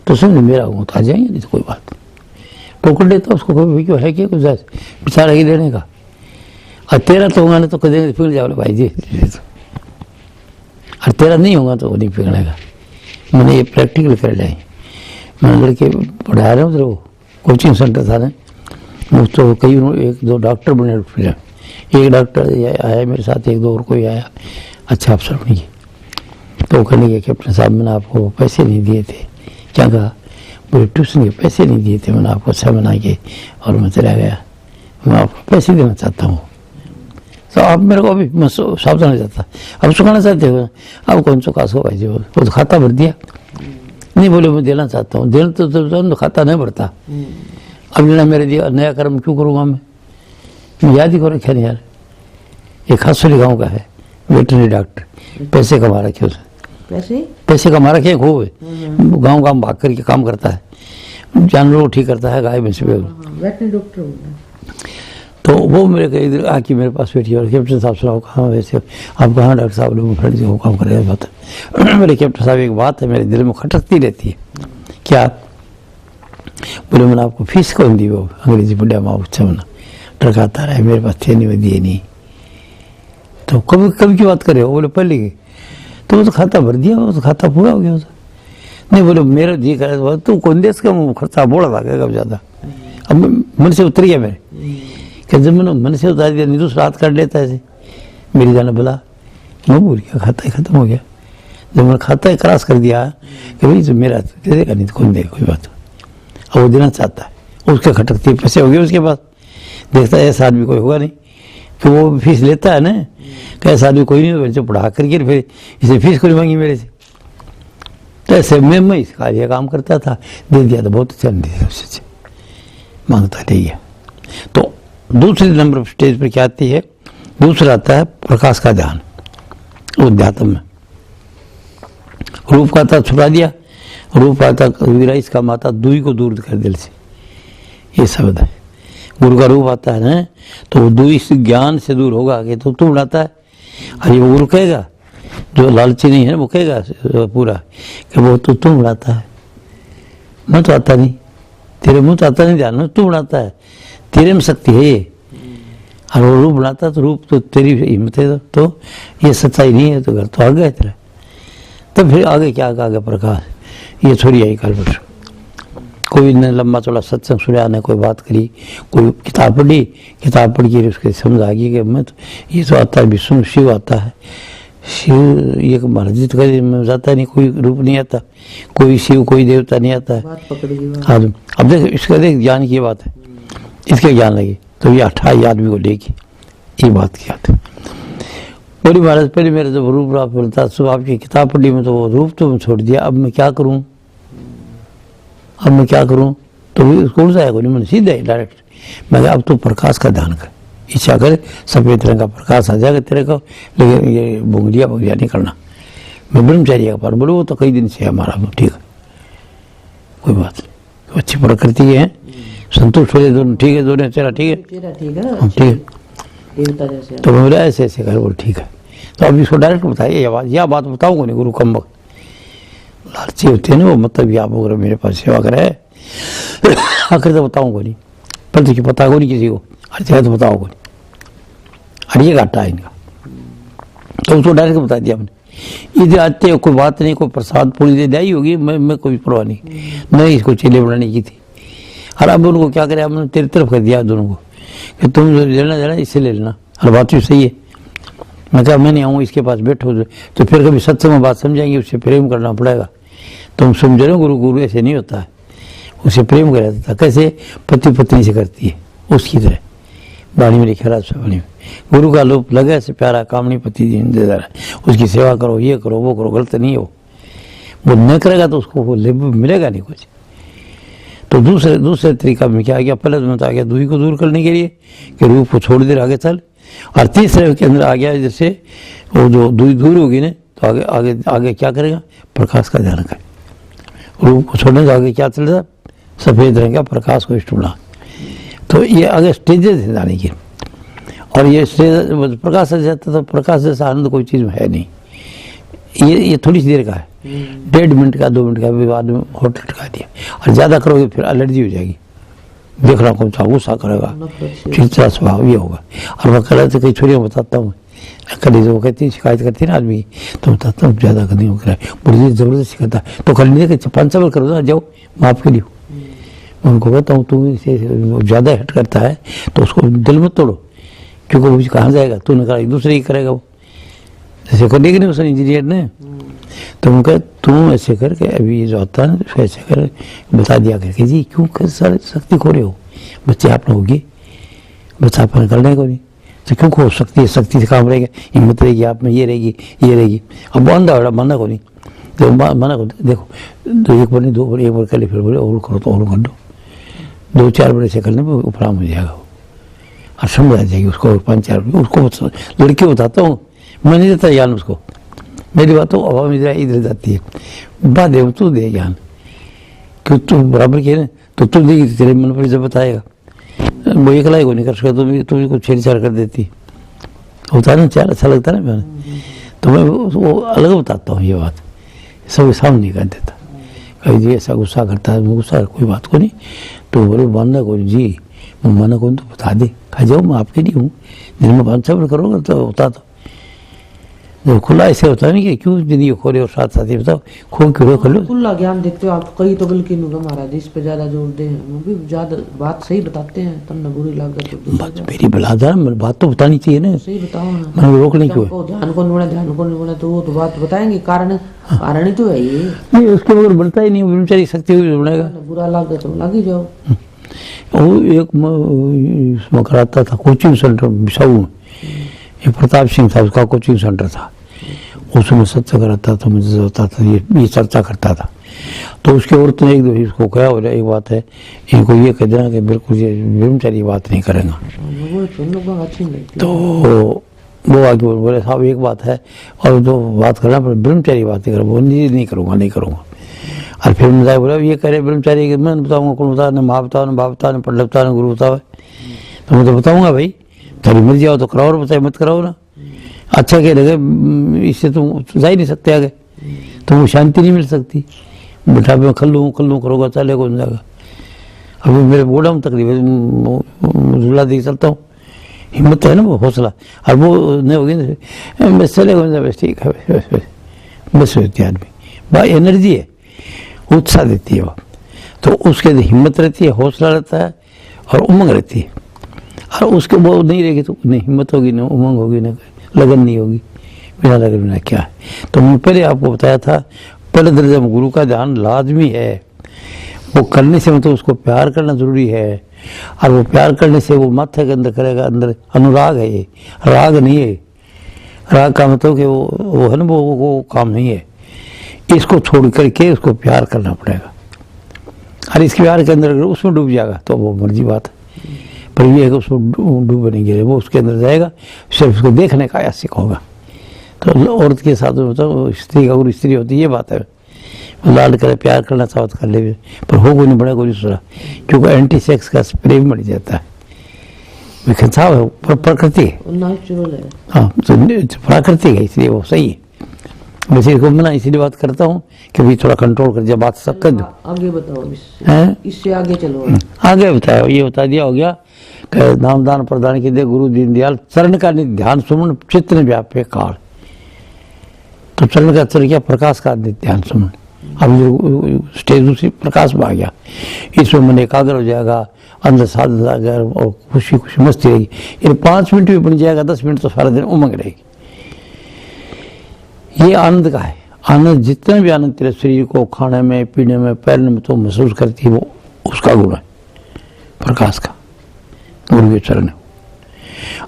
तो समझ मेरा हूँ तो आ जाएंगे, नहीं तो कोई बात नहीं, पकड़ लेता उसको, कोई क्यों है कि कुछ बेचारा ही देने का। और तेरा तो होगा ना तो कदेंगे फिर जाओ भाई जी, और तेरा नहीं होगा तो वो नहीं पिघलेगा। मैंने ये प्रैक्टिकल कर लिया, मैंने लड़के पढ़ा रहे उधर, वो कोचिंग सेंटर था ना, तो कई 1-2 डॉक्टर बने, फिर एक डॉक्टर आया मेरे साथ, 1-2 और कोई आया, अच्छा अफसर बनी। तो कहने के कैप्टन साहब मैंने आपको पैसे नहीं दिए थे। क्या कहा? बोले ट्यूशन के पैसे नहीं दिए थे मैंने आपको, अच्छा बना के और मैं चला गया, मैं आपको पैसे देना चाहता हूँ। तो आप मेरे को अभी मैं सावधान हो जाता, अब चुकाना चाहते हो? अब कौन चुका सको भाई जी, वो तो खाता भर दिया। नहीं बोले मैं देना चाहता हूँ, देना तो खाता नहीं भरता। अब लेना मेरे दिया, नया कर्म क्यों करूँगा मैं याद ही करो। खैर यार, एक खासुली गाँव का है, वेटरनरी डॉक्टर, पैसे कमा रखे उसने, पैसे कमा रखे खूब, गाँव गाँव भाग करके काम करता है, जानवरों को ठीक करता है, गाय भैंस पे वेटरनरी डॉक्टर। तो वो मेरे को इधर आके मेरे पास बैठी और कैप्टन साहब सुनाओ कहाँ वैसे आप कहाँ डॉक्टर साहब लोग फ्रेंड से वो काम कर रहे हैं। बात मेरे कैप्टन साहब एक बात है मेरे दिल में खटकती रहती है। क्या? बोले मैंने आपको फीस कौन दी? वो अंग्रेजी बढ़िया माँ अच्छा मना टरकाता रहा, मेरे पास थे नहीं, मैं दिए नहीं। तो कभी कभी की बात करे हो? बोले पहले की। तो वो तो खाता भर दिया, वो तो खाता पूरा हो गया। नहीं बोले मेरा जी करे तू कौन देश का खर्चा बोला था क्या कब ज़्यादा। अब मन से उतर गया मेरे कि जब मैंने मन से उतार दिया, नहीं तो रात कर लेता ऐसे। मेरी जाने बोला मैं भूल गया, खाता ही खत्म हो गया। जब मैंने खाता ही क्रॉस कर दिया कि भाई जब मेरा दे देगा, नहीं तो कौन देगा, कोई बात। अब वो देना चाहता है, उसके खटकते पैसे हो गए उसके पास। देखता है ऐसा आदमी कोई होगा नहीं कि वो फीस लेता है ना, कि ऐसा आदमी कोई नहीं, बच्चे पढ़ा करके फिर इसे फीस कोई मांगी मेरे से। तो ऐसे मैं इसका ये काम करता था, दे दिया तो बहुत अच्छा, नहीं दिया उससे मांगता नहीं गया। तो दूसरे नंबर स्टेज पर क्या आती है? दूसरा आता है प्रकाश का ध्यान, अध्यात्म में। रूप का था छुपा दिया, रूप का था विराइस का माता दुई को दूर कर दिल से, ये शब्द है। गुरु का रूप आता है ना, तो वो दुई ज्ञान से दूर होगा कि तो तू बनाता है। अरे वो गुरु कहेगा, जो लालची नहीं है वो कहेगा पूरा कि वो तो तू बनाता है, मैं तो आता नहीं, तेरे मुँह तो आता नहीं ध्यान में, तू बनाता है, तेरे में शक्ति है ये। और वो रूप बनाता तो रूप तो तेरी हिम्मत है, तो ये सच्चाई नहीं है तो घर तो आ गया तेरा। तो फिर आगे क्या आगे प्रकाश, ये थोड़ी आई कल पर कोई ने लंबा चौड़ा सत्संग सुना, ने कोई बात करी, कोई किताब पढ़ी, किताब पढ़ के उसके समझ आ गई कि मैं तो ये तो आता है विष्णु शिव आता है, शिव ये महाराज तो कहीं जाता नहीं, कोई रूप नहीं आता, कोई शिव कोई देवता नहीं आता है। हाँ अब देख इसका देख ज्ञान की बात है, इसके ज्ञान लगी तो ये 28 आदमी को लेगी, ये बात की बात है। बोली महाराज पहले मेरा जब रूप राप बोलता सुबह आपकी किताब पढ़ी में तो वो रूप तो मैं छोड़ दिया, अब मैं क्या करूं, अब मैं क्या करूं? तो उसको जाएगा नहीं, मैंने सीधा ही डायरेक्ट मैं अब तो प्रकाश का ध्यान कर, इच्छा कर सफेद रंग का प्रकाश आ जाएगा तेरे को, लेकिन ये बुंगलिया बुंगलिया नहीं करना। मैं ब्रह्मचारी का पार बोलो वो तो कई दिन से है हमारा, ठीक है कोई बात नहीं, अच्छी प्रकृति है, संतुष्ट हो जाए दोनों, ठीक है दोनों चेहरा ठीक है, ठीक है। तो मैं बोला ऐसे ऐसे कर, बोल ठीक है। तो अब इसको डायरेक्ट बताइए यह बात बताऊंगा नहीं, गुरु कम वक्त लालची होते हैं ना वो, मतलब ये आप अगर मेरे पास सेवा करे आखिर तो बताऊंगा नहीं, पर देखिए पता को नहीं किसी को, अरे तो बताओगे नहीं, अरे ये घाटा है इनका। तो उसको डायरेक्ट बता दिया मैंने, इधर आते हो कोई बात नहीं, कोई प्रसाद पूरी दे दी होगी, मैं कोई परवाह नहीं इसको चेले बनाने की थी। और अब उनको क्या करे, हमने तेरी तरफ कर दिया दोनों को कि तुम लेना देना इससे ले लेना, और बात भी सही है। मैं कहा मैं नहीं आऊँ इसके पास बैठो, तो फिर कभी सत्संग में बात समझाएंगे, उससे प्रेम करना पड़ेगा। तुम समझ रहे हो गुरु ऐसे नहीं होता है, उसे प्रेम कर जाता था, कैसे पति पत्नी से करती है उसकी तरह। वाणी में लिखा रहा वाणी में गुरु का लोप लगे से प्यारा कामनी पति दे रहा है, उसकी सेवा करो, ये करो वो करो, गलत नहीं हो। वो न करेगा तो उसको वो मिलेगा नहीं कुछ। तो दूसरे तरीका में क्या आ गया, पहले तो आ गया दूरी को दूर करने के लिए कि रूप को छोड़ दे आगे चल, और तीसरे के अंदर आ गया जैसे वो जो दूरी दूर होगी ना तो आगे आगे आगे क्या करेगा, प्रकाश का ध्यान करे। रूप को छोड़ने से आगे क्या चलेगा, सफेद रंग का प्रकाश को ढूंढना। तो ये आगे स्टेजेस है जाने की, और ये स्टेज प्रकाश से जाता तो प्रकाश जैसा आनंद कोई चीज़ में है नहीं। ये थोड़ी सी देर का है, 1.5 मिनट का 2 मिनट का विवाद में होटल लटका दिया, और ज़्यादा करोगे फिर एलर्जी हो जाएगी, देखना कौन सा गुस्सा करेगा, चिड़चिड़ा स्वभाव ये होगा। और मैं कह रहा था कई छोरियों बताता हूँ, कभी जो कहती शिकायत करती है ना आदमी, तो बताता हूँ ज़्यादा कभी हो रहा है, बड़ी ज़बरदस्ती करता है, तो कर लीजिए कि 5 साल करो ना, जाओ माफ़ के लिए। मैं उनको कहता हूँ तू इसे ज़्यादा हट करता है तो उसको दिल मत तोड़ो, क्योंकि वो कहाँ जाएगा, तूने कहा दूसरे ही करेगा वो, जैसे करने की नहीं उसने इंजीनियर ने। तो उनका तुम ऐसे करके अभी ये जो होता है ना ऐसे कर बता दिया करके जी क्यों कर सारे शक्ति खो रहे हो, बच्चे आप लोग होगी, बच्चा अपन करने को नहीं तो क्यों खो सकती है, शक्ति से काम रहेगा, हिम्मत रहेगी आप में, ये रहेगी। अब बंदा बड़ा मना को नहीं, तो मना को देखो तो एक बार नहीं 2 बार 1 बार कर ले, फिर बोले और करो तो और कर दो, 2-4 बार ऐसे करने में उपराम हो जाएगा वो और समझ आ जाएगी उसको। और 5-4 उसको लड़की बताता हूँ, मैं नहीं देता ज्ञान उसको, मेरी बात तो हवा में इधर जाती है, बात दे तू दे ज्ञान, क्यों तू बराबर किया ना तो तू देगी तेरे मन पर जब बताएगा, वो अकेला ही को नहीं कर सकता, तुम भी कुछ छेड़छाड़ कर देती होता है ना, चार अच्छा लगता है ना मैंने, तो मैं वो अलग बताता हूँ ये बात, सब सामने नहीं कर देता। कहीं जी ऐसा गुस्सा करता है, गुस्सा कोई बात को नहीं, तो बोले मानना को जी मैं माना कौन तो बता दे, खा जाओ मैं आपके नहीं हूँ, दिन में 5-6 बार करोगे तो होता तो जो खुला ऐसे होता नहीं कि क्यों जिंदगी खो रहे हो, साथ साथ ही बताओ खो क्यों कर लो। खुला ज्ञान देते हो आप, कई तो बल्कि महाराज इस पे ज्यादा जोर दे, वो भी ज्यादा बात सही बताते हैं, तब न बुरी लागत तो बात मेरी बलादार बात तो बतानी चाहिए ना, सही बताओ ना, मैंने रोक नहीं क्यों, ध्यान को नहीं बोला तो वो तो बात बताएंगे, कारण ही तो है ये नहीं, उसके बगैर बनता ही नहीं, ब्रह्मचारी शक्ति हुई बनेगा, बुरा लागत तो लग ही जाओ। वो एक इसमें कराता था कोचिंग सेंटर बिसाऊ में, ये प्रताप सिंह था उसका कोचिंग सेंटर था, उसमें सत्य कराता था, मुझे होता था ये चर्चा करता था, तो उसके औरत ने 1-2 इसको कहा, और एक बात है इनको ये कह देना कि बिल्कुल ये ब्रह्मचारी बात नहीं करेगा, तो वो आगे बोले साहब एक बात है और जो बात करना पर ब्रह्मचारी बात नहीं करो, वो नहीं करूँगा। और फिर मुझे बोला ये करे ब्रह्मचारी के मैं बताऊँगा, कौन बताओ, न माँ बताओ, न बाप बताओ, न पढ़ बताओ, न गुरु बताओ, तो मैं तो बताऊँगा भाई, तेरी मर्जी आओ तो कराओ और बताए मत कराओ ना, अच्छा कह लगे इससे तुम जा ही नहीं सकते आगे, तुमको शांति नहीं मिल सकती, बेटा मैं खल लूँ करोगा चले कौन जाएगा। अभी मेरे बोला हूँ तकलीफ झूला दे चलता हूँ, हिम्मत है ना वो हौसला, और वो नहीं होगी ना बस चले कौन बस ठीक है बस होती है आदमी, भाई एनर्जी है, उत्साह देती है वो, तो उसके हिम्मत रहती है, हौसला रहता है और उमंग रहती है, और उसके वो नहीं रहेगी तो नहीं हिम्मत होगी ना उमंग होगी ना लगन नहीं होगी, बिना लगन बिना क्या है। तो मैं पहले आपको बताया था पहले दर्जे में गुरु का ध्यान लाजमी है, वो करने से मतलब उसको प्यार करना जरूरी है, और वो प्यार करने से वो माथे के अंदर करेगा, अंदर अनुराग है, ये राग नहीं है, राग का मतलब कि वो है ना वो काम नहीं है, इसको छोड़ करके उसको प्यार करना पड़ेगा, और इसके प्यार के अंदर अगर उसमें डूब जाएगा तो वो मर्जी बात है, पर ये है कि उसको डूब नहीं गिरे, वो उसके अंदर जाएगा, सिर्फ उसको देखने का आशिक होगा। तो औरत के साथ मतलब स्त्री अगर स्त्री होती ये बात है, लाड करे प्यार करना चाहो तो कर ले, पर हो कोई नहीं बड़ा कोई दूसरा, क्योंकि एंटी सेक्स का प्रेम बढ़ जाता है, प्रकृति है, हाँ तो प्राकृतिक है, इसलिए वो सही है। वैसे इसको मैं इसीलिए बात करता हूँ कि भाई थोड़ा कंट्रोल कर, जब बात सब कर दो। आगे बताओ, इससे आगे चलो, आगे बताओ, ये बता दिया हो गया कि नामदान प्रदान की दे गुरु दीनदयाल, चरण का ध्यान सुमन चित्त ने व्यापे काल, तो चरण का चल गया, प्रकाश का ध्यान सुमन, अब जो स्टेज दूसरी प्रकाश में आ गया, इसमें मन एकाग्र हो जाएगा, अंदर साध जाएगा और खुशी मस्ती रहेगी, ये 5 मिनट भी बन जाएगा, 10 मिनट तो सारा दिन उमंग रहेगी। ये आनंद का है, आनंद जितना भी आनंद तेरे शरीर को खाने में पीने में पैरने में तो महसूस करती है, वो उसका गुण है प्रकाश का, गुरु के चरण।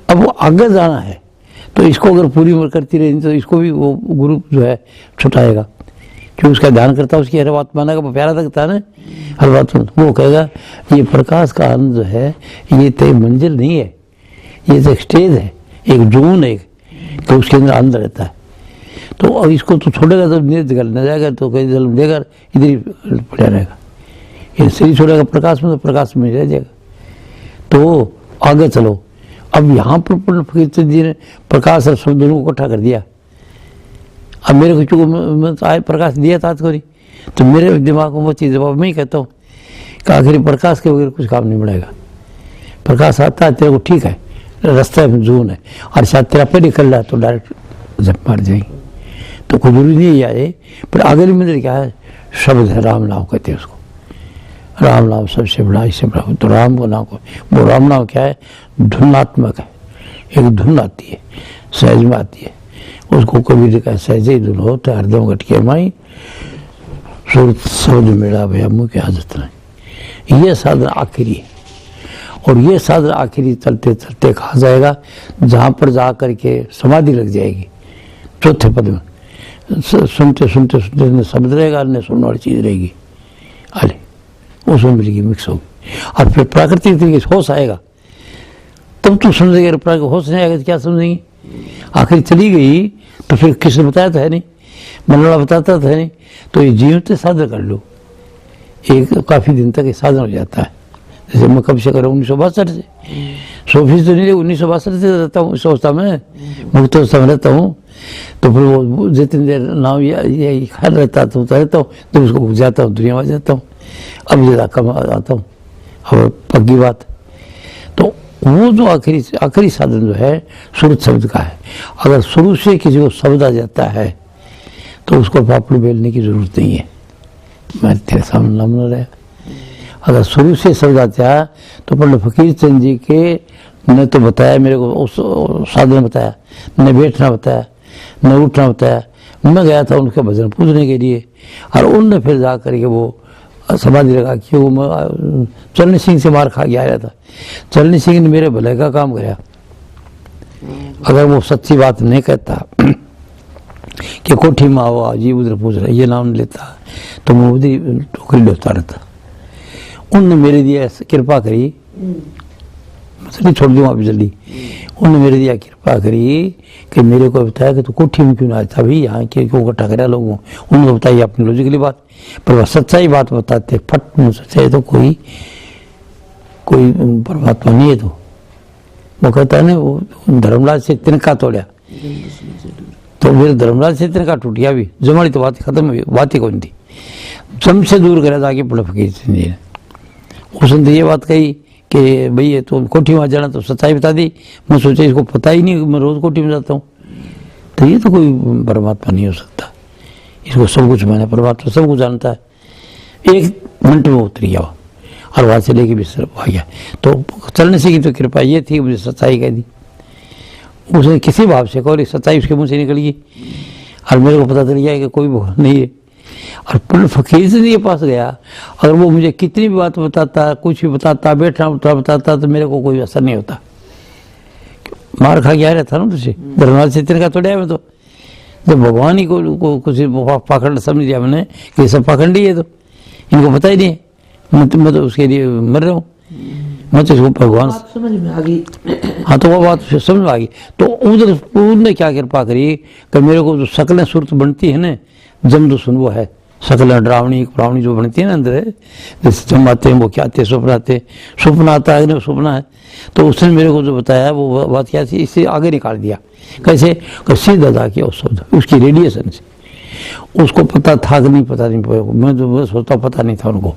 अब वो आगे जाना है तो इसको अगर पूरी उम्र करती रहेगी तो इसको भी वो गुरु जो है छुटाएगा, क्योंकि उसका ध्यान करता है, उसकी हर बात मानेगा, वो प्यारा लगता है ना हर बात, वो कहेगा ये प्रकाश का आनंद जो है ये तय मंजिल नहीं है, ये तो एक स्टेज है, एक जोन है, तो उसके अंदर आनंद रहता है। तो अब इसको तो छोड़ेगा तो निर्जल न जाएगा, तो कहीं जल देगा इधर ही पड़ा रहेगा, ये शरीर छोड़ेगा प्रकाश में तो प्रकाश में रह जाएगा। तो आगे चलो, अब यहाँ पर पूर्ण फकीर जी ने प्रकाश और शब्द दोनों को इकट्ठा कर दिया, अब मेरे को चूंकि आए प्रकाश दिया था तो नहीं, तो मेरे दिमाग में वो चीज़ जवाब मैं ही कहता हूँ कि आखिर प्रकाश के बगैर कुछ काम नहीं बढ़ेगा, प्रकाश आता है तेरे को ठीक है, रास्ते में जून है, और शायद तेरा पे निकल रहा है तो डायरेक्ट जब मार जाएगी, तो कोई जरूरी नहीं आए, पर आगे मंदिर क्या है, शब्द है, राम नाम कहते हैं उसको, राम नाम सबसे बड़ा, इससे बड़ा, तो राम को नाम को, वो राम नाम क्या है, धुनात्मक है, एक धुन आती है, सहज में आती है, उसको कबीर का सहजे ही दुल होता हरदम घटके माई सूरत शब्द मेरा भैया मुँह की आदत नहीं। ये साधन आखिरी है और ये साधन आखिरी चलते चलते कहा जाएगा जहाँ पर जा करके समाधि लग जाएगी चौथे पद में। सुनते सुनते सुनते शब्द रहेगा, अन्य सुनने वाली चीज रहेगी, अले उसमें मिलेगी, मिक्स होगी और फिर प्राकृतिक तरीके से होश आएगा तब तुम समझेगा। होश नहीं आएगा तो क्या समझेंगे? आखिर चली गई तो फिर किसने बताया तो है नहीं, मनोड़ा बताता तो है नहीं। तो ये जीवते साधन कर लो, एक काफी दिन तक ये साधन हो जाता है। जैसे मैं कब से कर रहा हूँ 1962 से, 100% तो नहीं, 1962 से रहता हूँ इस अवस्था में, मुक्त अवस्था में रहता हूँ। तो फिर वो जितनी देर नाम ये ख्याल रहता तो रहता हूँ, जब उसको भूल जाता हूँ दुनिया में जाता हूँ। अब ज़्यादा कम आता हूँ और पक्की बात। तो वो जो आखिरी साधन जो है सुरत शब्द का है। अगर शुरू से किसी को शब्द आ जाता है तो उसको पापड़ बेलने की जरूरत नहीं है, मैं तेरे सामने नाम न रहा। अगर शुरू से शब्द आता है तो पंडित फकीर चंद जी के ने तो बताया मेरे को, उस साधन बताया, न बैठना बताया, न उठना बताया। मैं गया था उनके भजन पूछने के लिए और उनने फिर जा करके वो समाधि लगा कि वो मैं चरण सिंह से मार खा के आया था। चरण सिंह ने मेरे भले का काम कराया। अगर वो सच्ची बात नहीं कहता कि कोठी में आओ अजीब उधर पूछ रहा ये नाम लेता तो मैं उधर टोकरी डोता रहता। उनने मेरे दिया कृपा करी, नहीं छोड़ दूँ आप जल्दी। उन्होंने मेरे दिया कृपा करी कि मेरे को बताया कि तू कोठी में क्यों ना आता भाई, यहाँ क्यों इकट्ठा कराया लोगों। उन्होंने बताई अपनी लॉजिकली बात, पर वह सच्चाई बात बताते फट मुँह सच्चाई तो कोई परमात्मा नहीं है। तो वो कहता है ना वो धर्मराज से तिनका तोड़ा तो मेरे धर्मराज से तिनका टूट गया। भी जमाड़ी तो बात खत्म हुई, बात ही कौन थी। जम से दूर करा जाके पड़ा फकीर सिंह जी ने। उसने तो ये बात कही कि भाई ये तो कोठी में जाना, तो सच्चाई बता दी। मैं सोचा इसको पता ही नहीं, मैं रोज कोठी में जाता हूँ, तो ये तो कोई परमात्मा नहीं हो सकता। इसको सब कुछ मैंने परमात्मा सब कुछ जानता है। एक मिनट में उतर गया और वहाँ से लेके बिस्तर आ गया। तो चलने से की तो कृपा ये थी, मुझे सच्चाई कह दी। उसने किसी भाव से कहो, सच्चाई उसके मुँह से निकल गई और मेरे को पता चल गया कि कोई भगवान नहीं है। और पुल फकीर से के पास गया, अगर वो मुझे कितनी भी बात बताता, कुछ भी बताता, बैठना बताता तो मेरे को कोई असर नहीं होता। मार खा गया रहता ना तुझे, धर्मराज से तिनका तोड़ा मैं। तो जब भगवान ही को कुछ पाखंड समझ लिया मैंने कि सब पाखंडी है, तो इनको पता ही नहीं है, मैं तो उसके लिए मर रहा हूँ। मैं तो इसको भगवान समझ में आ गई। हाँ, तो वो बात समझ में आ गई। तो उधर उन्होंने क्या कृपा करी कि मेरे को जो शकलें सूरत बनती है ना, जम तो सुन वो है शकल डरावनी पुरावनी जो बनती है ना अंदर, जैसे जम आते हैं वो क्या आते हैं, स्वप्न आते हैं, स्वप्न आता है ना, स्वप्न है। तो उसने मेरे को जो बताया वो बात क्या थी, इससे आगे निकाल दिया। कैसे? सीधा जा के उस शब्द उसकी रेडिएशन से उसको पता था कि नहीं पता नहीं, मैं तो सोचता पता नहीं था उनको।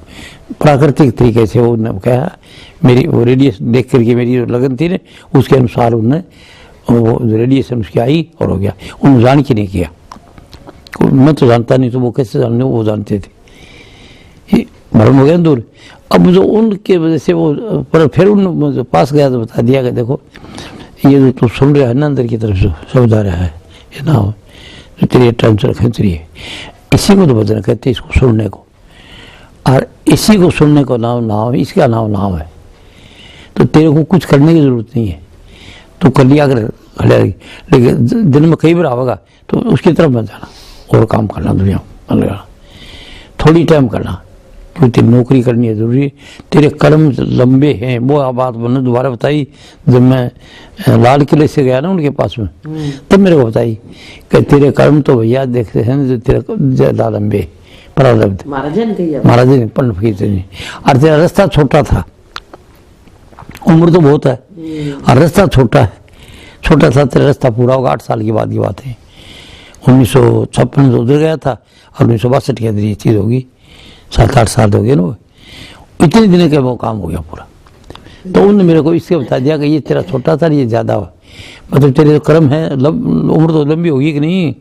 प्राकृतिक तरीके से उन्होंने कहा, मेरी वो रेडिएशन देख करके मेरी जो लगन थी ना उसके अनुसार उन्होंने वो रेडिएशन उसकी आई और हो गया। उन्होंने जान के नहीं किया, मैं तो जानता नहीं, तो वो कैसे जानने, वो जानते थे। भ्रम हो गया दूर। अब जो उनके वजह से वो पर फिर उन पास गया तो बता दिया कि देखो ये जो तू सुन रहा है ना अंदर की तरफ से शब्द आ रहा है, ये ना हो जो तेरी टेंशन खींच रही है, इसी को तो भजन कहते हैं, इसको सुनने को। और इसी को सुनने को नाम इसका नाम है। तो तेरे को कुछ करने की जरूरत नहीं है, तो कर लिया अगर खड़े, लेकिन दिन में कई बार आवेगा तो उसकी तरफ मत जाना और काम करना, दुनिया में थोड़ी टाइम करना, क्योंकि तेरी नौकरी करनी है जरूरी। तेरे कर्म लंबे हैं, वो बात मैंने दोबारा बताई जब मैं लाल किले से गया ना उनके पास में, तब मेरे को बताई कि तेरे कर्म तो भैया देखते हैं जो तेरे ज्यादा लंबे प्रारब्ध महाराज ने पंडित फकीर जी। और तेरा रास्ता छोटा था, उम्र तो बहुत है और रास्ता छोटा है, छोटा था तेरा रास्ता पूरा होगा 8 साल की बात की बात है। 1956 में उधर गया था और 1962 के अंदर ये चीज़ होगी, 7-8 साल हो गए ना, इतने दिन के वो काम हो गया पूरा। तो उन्होंने मेरे को इसके बता दिया कि ये तेरा छोटा था, ये ज़्यादा हुआ, मतलब तेरे जो कर्म है उम्र तो लंबी होगी कि नहीं।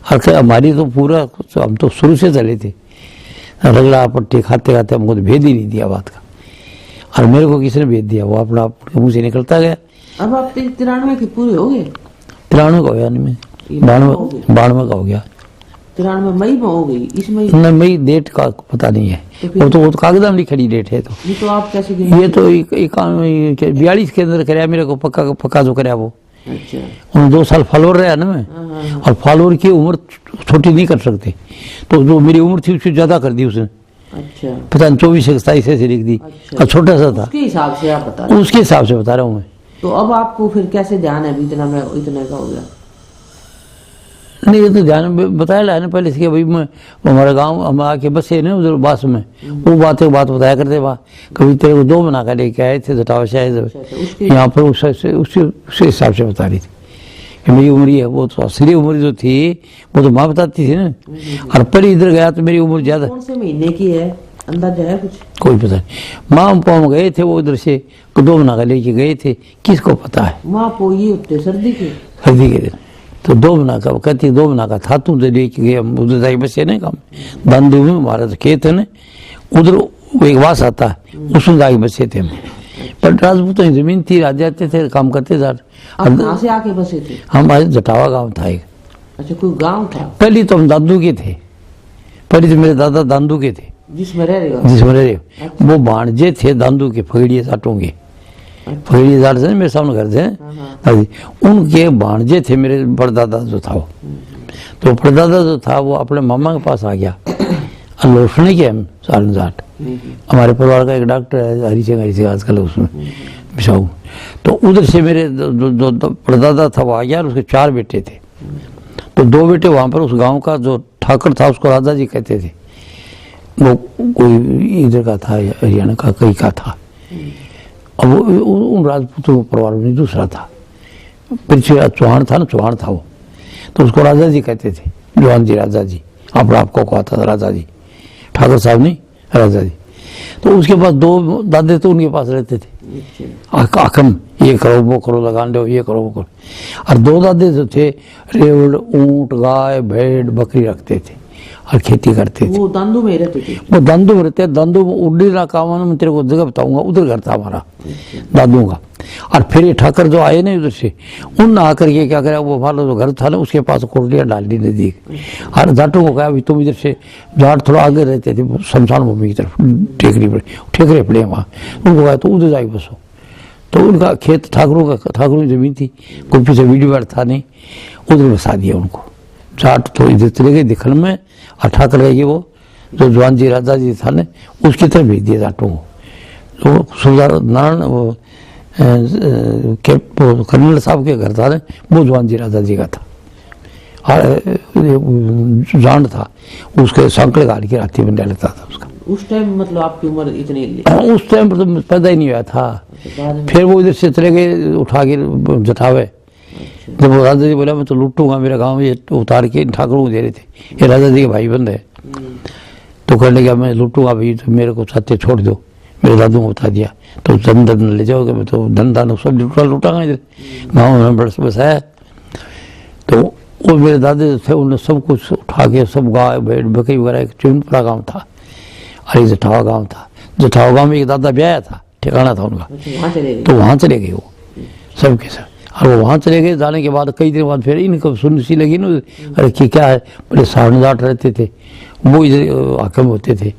और हमारी तो पूरा हम तो शुरू से चले थे, रगड़ा पट्टी खाते खाते हमको तो भेद ही नहीं दिया बात का। और मेरे को किसने भेज दिया, वो अपना मुँह से निकलता गया। अब आप 93 के पूरे हो गए? 93 का हो गया नहीं मैं, ये 92 का हो गया। 93 मई में हो गई, इसमें नहीं, मई डेट का पता नहीं है, वो तो कागज में खड़ी डेट है। तो ये तो आप कैसे ये तो 42 के अंदर कराया मेरे को, पक्का जो कराया वो। अच्छा। उन 2 साल फॉलोअर रहा ना मैं, हाँ। और फॉलोअर की उम्र छोटी नहीं कर सकते, तो जो मेरी उम्र थी उससे ज्यादा कर दी उसने। अच्छा। पता नहीं 24 से 27 ऐसे लिख दी, अच्छा। और छोटा सा था, उसके हिसाब से आप बता रहे उसके हिसाब से बता रहा हूँ मैं। तो अब आपको फिर कैसे ध्यान है, अभी इतने का हो गया? नहीं, ये तो ध्यान में बताया ना पहले इसके, भाई मैं हमारा गांव हम आके बसे ना उधर बास में, वो बात बताया करते वहाँ, कभी तेरे को 2 बना कर लेके आए थे जटावा शायद यहाँ पर, उसी हिसाब से बता रही थी कि मेरी उम्र है। वो तो असली उम्र जो थी वो तो माँ बताती थी ना, और पर इधर गया तो मेरी उम्र ज्यादा। कौन से महीने की है, अंदाजा है कुछ? कोई पता नहीं, माँ पाँव गए थे वो उधर से 2 बना कर लेके गए थे, किसको पता है। माँ पो ये होते सर्दी के दिन तो 2 बना का कहती 2 बना का था, तू लेके गए हम उधर जाके बसे नहीं काम दांदू में, हमारा तो खेत है ना उधर, वो एक वास आता है उसमें जाके बसे थे हम। पर राजपूतों की जमीन थी, राज जाते थे, काम करते थे। आप कहाँ से आके बसे थे? हमारे जटावा गांव था एक। अच्छा, कोई गांव था? पहले तो हम दादू के थे, पहले तो मेरे दादा दादू के थे, जिसमें रह रहे हो? जिसमें रह रहे हो। वो भाणजे थे दादू के, फगड़िए साटों के, फगड़िए साट से मेरे सामने घर थे, उनके भाणजे थे मेरे परदादा जो था वो। तो परदादा जो था वो अपने मामा के पास आ गया, लोसने के हम साठ। हमारे परिवार का एक डॉक्टर है हरिसिंह आजकल उसमें बिसाऊ, तो उधर से मेरे जो परदादा था वो आ गया, और उसके 4 बेटे थे। तो 2 बेटे वहां पर उस गांव का जो ठाकर था उसको राजा जी कहते थे, वो कोई इधर का था हरियाणा का कहीं का था। अब उन राजपूतों परिवार में दूसरा था, पृथ्वी चौहान था ना, चौहान था वो, तो उसको राजा जी कहते थे, जवान जी राजा जी, आपको कहता था राजा जी, ठाकुर साहब नहीं राजा जी। तो उसके पास 2 दादे तो उनके पास रहते थे, आकम ये करो वो करो, लगान दो ये करो वो करो। और 2 दादे जो थे रेवड़, ऊंट, गाय, भेड़, बकरी रखते थे और खेती करते थे। वो दांदू में रहते थे? वो दांदू में रहते, दांदू में उड्डी काम में तेरे को जगह बताऊंगा, उधर घर था हमारा दादू का। और फिर ये ठाकर जो आए ना उधर से, उन आकर के क्या करा, वो वाला जो घर था ना उसके पास कोटलियां डाल दी नजदीक, और जाटों को कहा अभी तुम इधर से, जाट थोड़ा आगे रहते थे शमशान भूमि की तरफ, ठेकरे पड़े वहाँ, उनको कहा तो उधर जाके बसो। तो उनका खेत ठाकुरों की जमीन थी, कोई पीछे वीडियो वार था नहीं, उधर बसा दिया उनको। जाट तो इधर चले गए दिखन में, और ठाकर रहेगी वो जो जवान जी राजा जी था ना उसकी तरफ भेज दिया जाटों को। तो सुधार नारायण वो कर्नल साहब के घर था ना, वो जवान जी राजा जी का था, और जान था उसके सांकड़े गाड़ के राती में डालता था उसका। उस टाइम मतलब आपकी उम्र इतनी? उस टाइम पर तो पैदा ही नहीं हुआ था। फिर वो इधर से चले गए उठा के जटावे। जब वो राजा जी बोला मैं तो लूटूंगा मेरा गांव, ये उतार के ठाकुरों को दे रहे थे, ये राजा जी के भाई बंद है। तो कहने लगा मैं लूटूंगा भाई, तो मेरे को सत्य छोड़ दो। मेरे दादू को बता दिया, तो धन ले जाओगे, मैं तो धन सब लूटांगा इधर गाँव में बसाया। तो वो मेरे दादे जो थे उन्होंने सब कुछ उठा के, सब गाय भेड़ बकरी वगैरह, एक चुनपुरा गाँव था और एक जटावा गाँव था। जटावा गाँव में एक दादा ब्याया था, ठिकाना था उनका, तो वहाँ चले गए वो सबके सब। और वो वहाँ चले गए, जाने के बाद कई दिन बाद फिर इनको सुन सी लगी ना, अरे कि क्या है, बड़े साढ़े जाट रहते थे, वो इधर हाकिम होते थे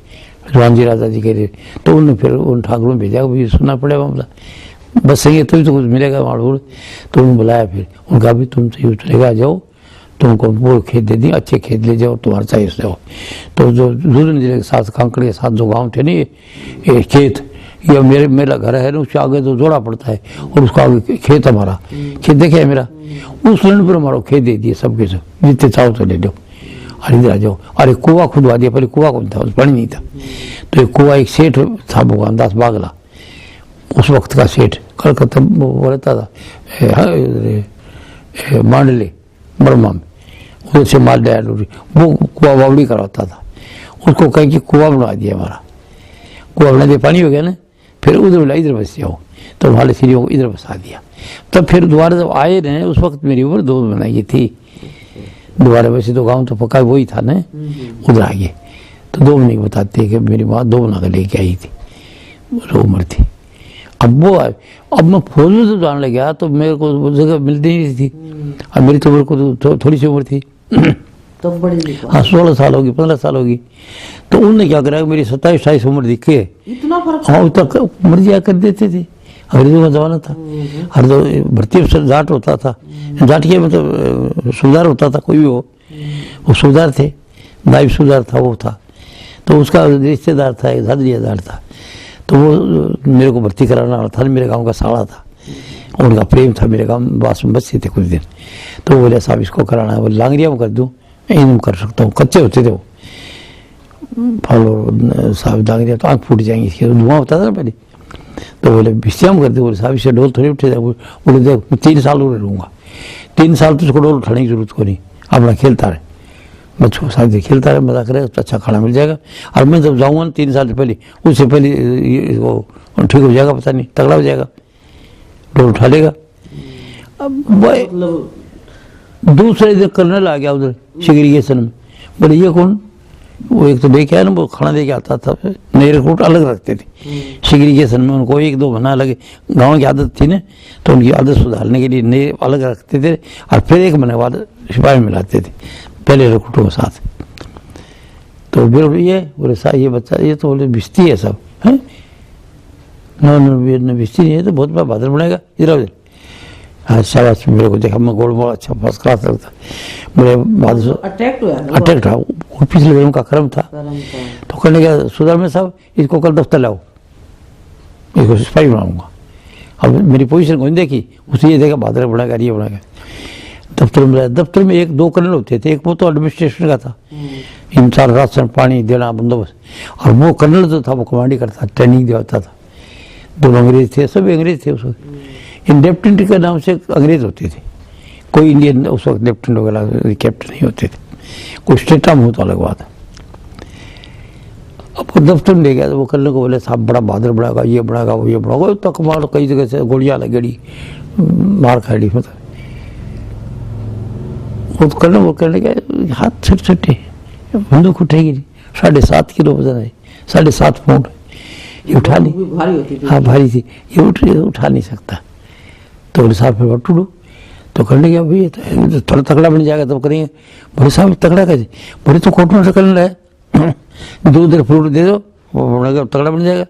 जवान जी राजा जी के लिए। तो उन्होंने फिर उन ठाकुरों में भेजा, भी सुनना पड़ेगा मतलब बसेंगे तभी तो कुछ मिलेगा माड़ूड़। तो उन्होंने बुलाया, फिर उनका भी तुम सही उतरेगा, जाओ तुमको वो खेत दे दी, अच्छे खेत ले जाओ, तुम्हारा चाहिए उससे हो। तो जो दूसरे जिले के साथ कांकड़े के साथ जो गाँव थे ना, ये खेत, ये मेरा घर है ना, उसके आगे तो जोड़ा पड़ता है, और उसका आगे खेत हमारा, खेत देखे है मेरा, उस लैंड पर हमारा खेत दे दिए सबके सब, जितने चाहो तो ले लो और इधर आ जाओ। अरे कुआं खुदवा दिया, पहले कुआं कौन था, उस पानी नहीं था। तो एक कुआं, एक सेठ था भगवान दास बागला, उस वक्त का सेठ, कलकत्ता वो रहता था मांडले बर्मा में, उधर से माल डाल, वो कुआं बावड़ी करवाता था। उसको कह के कुआं बनवा दिया हमारा, कुआं बना दिया, पानी हो गया ना, फिर उधर बोला इधर बस जाओ, तो हमारे सीढ़ियों को इधर बसा दिया। तब फिर दोबारा जब आए रहे, उस वक्त मेरी उम्र 2 बनाई थी, दोबारा वैसे तो गाँव तो पक्का वही था ना, उधर आ गए। तो 2 महीने बताते कि मेरी माँ 2 बना कर लेके आई थी, उम्र थी। अब वो आए, अब मैं फौज में तो जाने लग गया तो मेरे को वो जगह मिलती नहीं थी। अब मेरी तो उम्र को तो थोड़ी सी उम्र थी, तो बड़ी लिखा हाँ 16 साल होगी, 15 साल होगी। तो उनने क्या करा, मेरी 27-28 उम्र दिख के इतना फर्क। हाँ तक मर जाया कर देते थे। अंग्रेजों का जमाना था, हर दो भर्ती अफसर जाट होता था, जाट के मतलब सूबेदार होता था, कोई भी हो, वो सूबेदार थे, नायब सूबेदार था वो था, तो उसका रिश्तेदार था, एक धादरियादार था, तो वो मेरे को भर्ती कराना वाला था, मेरे गांव का साड़ा था, उनका प्रेम था मेरे गांव, बास में बच्चे थे कुछ दिन, तो बोले साहब इसको कराना है, बोले लांगरिया में कर दूँ, इन कर सकता हूँ, कच्चे होते थे वो फॉलो साहब, लांगरिया तो आँख फूट जाएंगी, इसके धुआं होता था ना पहले, तो बोले विश्राम कर दे, बोले साहब इससे डोल थोड़ी उठे जाए, बोले देख मैं 3 साल और रहूँगा, 3 साल तो उसको डोल उठाने की जरूरत को नहीं, अपना खेलता रहे, बच्चों के साथ खेलता रहे, मजा करे तो अच्छा खाना मिल जाएगा, और मैं जब जाऊँगा 3 साल से पहले, उससे पहले वो ठीक हो जाएगा, पता नहीं तगड़ा हो जाएगा, डोल उठा लेगा। अब मतलब दूसरे दिन कर्नल आ गया उधर सेग्रीगेशन में, बोले ये कौन, वो एक तो लेके आया ना, वो खाना दे के आता था, नए रिक्रूट अलग रखते थे सेग्रीगेशन में, उनको 1-2 महीना लगे, गाँव की आदत थी ना, तो उनकी आदत सुधारने के लिए नए अलग रखते थे, और फिर 1 महीने बाद सिपाही मिलाते थे पहले रिक्रूटों के साथ। तो फिर ये बोले साहब ये बच्चा, ये तो बोले भिश्ती है सब है, ना भिश्ती नहीं है तो बहुत बड़ा बहादुर बनेगा, इधर उधर। हाँ शाबाश, मेरे को देखा, मैं गोल मोड़ अच्छा फर्स्ट क्लास लगता, मेरे बहादुर अटैक हुआ ना, अटैक था, वो पिछले जन्म का कर्म था। कर्म का। तो कहने लगा सुधार में साहब इसको कल दफ्तर लाओ, इसको सिपाही बनाऊंगा। अब मेरी पोजीशन को नहीं देखी, उसे ये देखा बहादुर बनाएगा, ये बनाएगा। दफ्तर में, दफ्तर में 1-2 कर्नल होते थे, एक वो तो एडमिनिस्ट्रेशन का था, इंसान राशन पानी देना बंदोबस्त, और वो कर्नल जो था वो कमांडी करता, ट्रेनिंग देता था। 2 अंग्रेज थे, सब अंग्रेज थे उस वक्त। इन लेफ्टिनेंट के नाम से अंग्रेज होते थे, कोई इंडियन उस वक्त लेफ्टिनेंट वगैरह कैप्टन नहीं होते थे, कोई स्टेटा में हो तो अलग बात है। अब वो दफ्तर में ले गया तो वो कर्नल को बोले साहब बड़ा बहादुर बनाएगा, ये बनाएगा, वो ये बनाएगा, तो कमाल कई जगह से गोलियां लगेड़ी, मार खाड़ी, मतलब वो करने वो करने का हाथ छोटे छोटे, बंदूक उठेगी नहीं, 7.5 किलो वजन है, 7.5 पाउंड, ये उठा नहीं, भारी होती थी। हाँ भारी थी, ये उठा नहीं सकता। तो बोले साहब फिर टूटू, तो करने गया भाई तो थोड़ा तगड़ा बन जाएगा तब करेंगे। बोले साहब तगड़ा कैसे, बोले तो कोर्ट में से करना है, 2 दिन फ्रूट दे दो, वो तगड़ा बन जाएगा।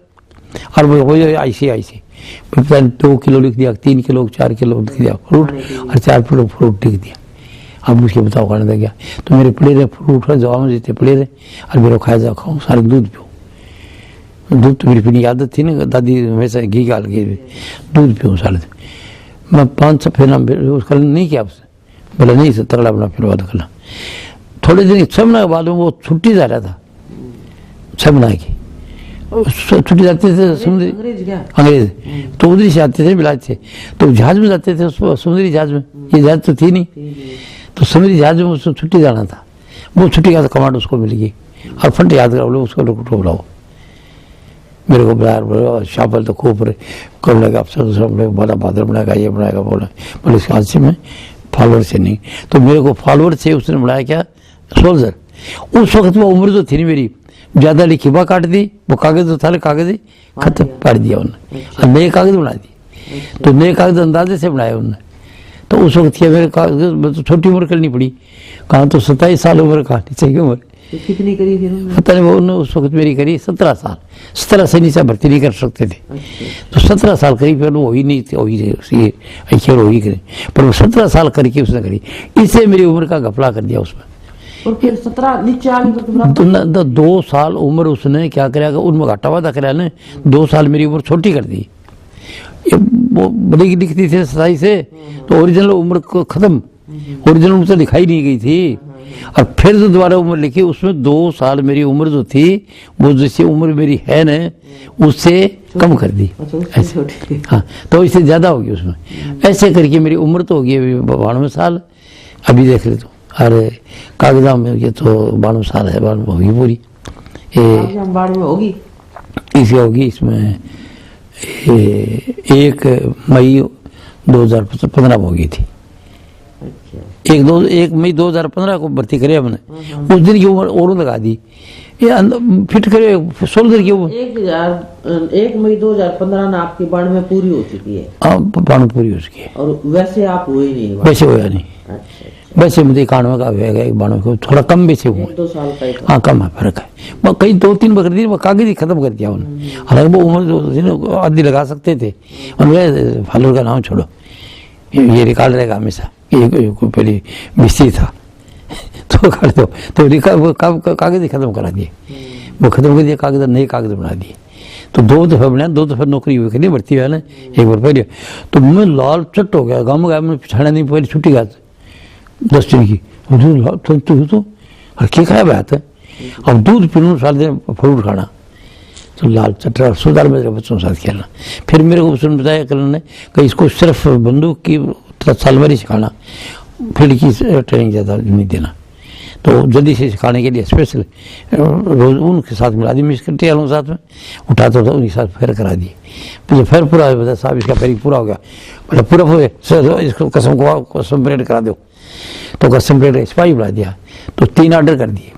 और वो हो जाए ऐसे 2 किलो लिख दिया, 3 किलो 4 किलो लिख दिया फ्रूट, और 4 किलो फ्रूट लिख दिया। अब मुझे बताओ करने दे गया, तो मेरे पड़े रहे फ्रूट है जवाब में जीते पड़े रहे, और मेरे खाया जा खाऊँ, सारे दूध पीऊँ, दूध तो मेरी पीने की आदत थी ना, दादी हमेशा घी गाल के दूध पीऊँ सारे दिन। मैं 500 फेना उसका नहीं किया उसने, बोला नहीं से तगड़ा बना फिर बात करना। थोड़े दिन 6 महीने के बाद वो छुट्टी जा रहा था, 6 महीने की छुट्टी जाते थे समुद्री अंग्रेज, तो उधर से आते थे मिलाते थे, तो जहाज में जाते थे समुद्री जहाज में, ये जहाज तो थी नहीं, तो समुद्री जहाज में उसको छुट्टी जाना था, वो छुट्टी का कमांड उसको मिल गई, और फंड याद करा बोले उसको बुलाओ। मेरे को बुलाया, शापल तो खूब कर लगा, अफसर दूसरा बोले बड़ा बहादुर बनाएगा, ये बनाएगा, बोला बोले इसके हाथ से मैं फॉलोअर से नहीं, तो मेरे को फॉलोअर से उसने बनाया क्या, सोल्जर। उस वक्त वो उम्र जो थी नहीं मेरी, ज्यादा लिखी बा काट दी, वो कागज जो था कागज ही खत्म काट दिया उन्होंने, और नए कागज बना दिए। तो नए कागज अंदाजे से बनाए उन्होंने, तो उस वक्त किया मेरे कागज तो छोटी उम्र करनी पड़ी, कहाँ तो 27 साल उम्र काटनी चाहिए उम्र। तो कितनी करी फिर उन्होंने? पता नहीं, वो उन्होंने उस वक्त मेरी करी 17 साल, 17 से नीचे भर्ती नहीं कर सकते थे। तो 17 साल करी, फिर वो ही नहीं थे, वही अखिर वही करी, पर वो 17 साल करके उसने करी, इससे मेरी उम्र का घपला कर दिया उसमें। और फिर 17 नीचे आ गई तो 2 साल उम्र उसने क्या कराया, उनमें घाटा वादा कराया ना, 2 साल मेरी उम्र छोटी कर दी। वो बड़ी दिखती थी 27 से, तो ओरिजिनल उम्र को खत्म, ओरिजिनल उम्र तो दिखाई नहीं गई थी। और फिर जो दोबारा उम्र लिखी उसमें 2 साल मेरी उम्र जो थी, वो जैसे उम्र मेरी है ना उससे कम कर दी, ऐसे। हाँ, तो इससे ज्यादा होगी उसमें, ऐसे करके मेरी उम्र तो होगी अभी 92 साल, अभी देख ले तो, अरे कागजा में ये तो 92 साल है, 92 होगी पूरी, 92 होगी, इसे होगी इसमें 1 मई 2015 में होगी थी। 1 मई 2015 को भर्ती करे हमने, उस दिन की उम्र और लगा दी, ये फिट करे शोल्डर के वो 1 मई 2015 ना आपकी बाण में पूरी हो चुकी है। बाण पूरी हो चुकी है और वैसे आप हुए नहीं? वैसे होया नहीं। अच्छा। वैसे मुझे 91 का होएगा, एक बाणों को थोड़ा कम वैसे हुआ। 1-2 साल का ही। हाँ कम है, फर्क है। मैं कई 2-3 बकर दी कागज ही खत्म कर दिया उन्होंने। हालांकि वो उम्र जो थी ना आदि लगा सकते थे, उन्होंने फालूर का नाम छोड़ो, ये रिकॉर्ड रहेगा हमेशा। ये पहले मिस्त्री था तो कर दो, तो कागज ही खत्म करा दिए। वो खत्म कर दिया कागज, नए कागज बना दिए। तो 2 दफा बनाया, 2 दफा नौकरी हुई करी भर्ती हुआ ना, एक बार पहले। तो मैं लाल चट हो गया, गाँव में गया, मैं पिछाड़ा नहीं, पहले छुट्टी गया 10 दिन की। तो और क्या खाया बात है, अब दूध पीनू साल दिन फ्रूट खाना, तो लाल चट्टा सुधार मेरे बच्चों के साथ खेलना। फिर मेरे को उसने बताया करण ने कि इसको सिर्फ बंदूक की तलवारी सिखाना, फील्ड की ट्रेनिंग ज़्यादा नहीं देना। तो जल्दी से सिखाने के लिए स्पेशल रोज उनके साथ मिला दी, मिस करते वालों के साथ में उठाता था, उनके साथ फेर करा दिए। फिर फेर पूरा बता साहब इसका फेरी पूरा हो गया, बोले पूरा हो गया सर, इसको कसम परेड करा दो। तो कसम परेड सिपाही बुला दिया, तो 3 ऑर्डर कर दिए।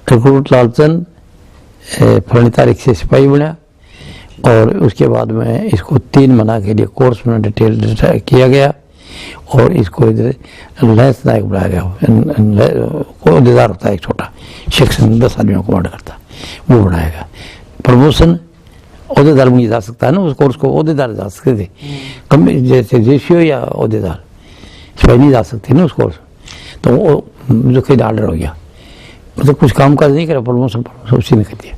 रिक्रूट लालचंद फलानी तारीख से सिपाही बना, और उसके बाद में इसको 3 महीना के लिए कोर्स में डिटेल किया गया, और इसको इधर लैंस नायक बनाया गया। अहदेदार होता है एक छोटा सेक्शन, 10 आदमियों को कमांड करता, वो बनाया गया। प्रमोशन अहदेदार में जा सकता है ना, उस कोर्स को अहदेदार जा सकते थे, कम जैसे रेशियो या अहदेदार सिपाही नहीं जा सकते ना उस कोर्स। तो वो जो कई ऑर्डर हो गया, मतलब कुछ काम काज नहीं करा, प्रमोशन उसी ने कर दिया।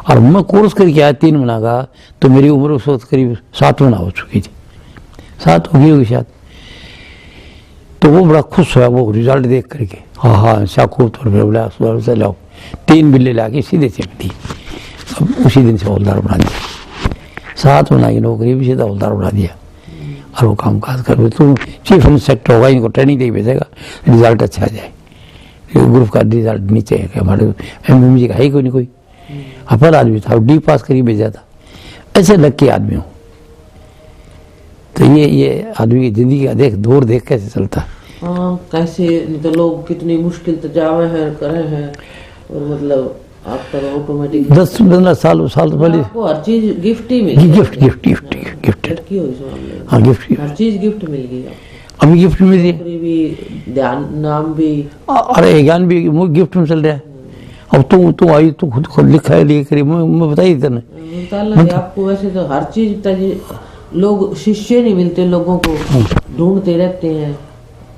और मैं कोर्स करके आया 3 महीना का, तो मेरी उम्र उस वक्त करीब 7 महीना हो चुकी थी, 7 हो गई होगी शायद। तो वो बड़ा खुश हुआ वो रिजल्ट देख करके, हाँ शाकूब तौर पर बोला सुबह लाओ, 3 बिल्ले ला के सीधे से दी। अब उसी दिन से हवलदार बना दिया, 7 महीना की नौकरी भी सीधा हवलदार बना दिया। और वो काम काज कर, तुम चीफ इंस्पेक्टर होगा, इनको ट्रेनिंग दे भेजेगा, रिजल्ट अच्छा आ जाए। ग्रुप का रिजल्ट नीचे है कि हमारे एमएम जी का है कोई नहीं कोई, अपर आदमी था, डी पास करी भेजा था। ऐसे लक्की आदमी हो। तो ये आदमी की जिंदगी का दौर देख कैसे चलता है। कैसे नहीं तो लोग कितनी मुश्किल तजावे हैं करे हैं, और मतलब आपका तो ऑटोमेटिक 10-15 साल तो पहले आपको हर चीज गिफ्ट ही मिली। गिफ्ट लड़की हो इस मामले में। हाँ गिफ्ट, हर चीज गिफ्ट मिल गई। अभी गिफ्ट मिल रही है, नौकरी भी, ध्यान नाम भी, अरे ज्ञान भी गिफ्ट में चल रहा है। अब तू आई तो खुद लिखा है, लिए करी, मैं बताई तेने आपको। वैसे तो हर चीज लोग शिष्य नहीं मिलते, लोगों को ढूंढते रहते हैं।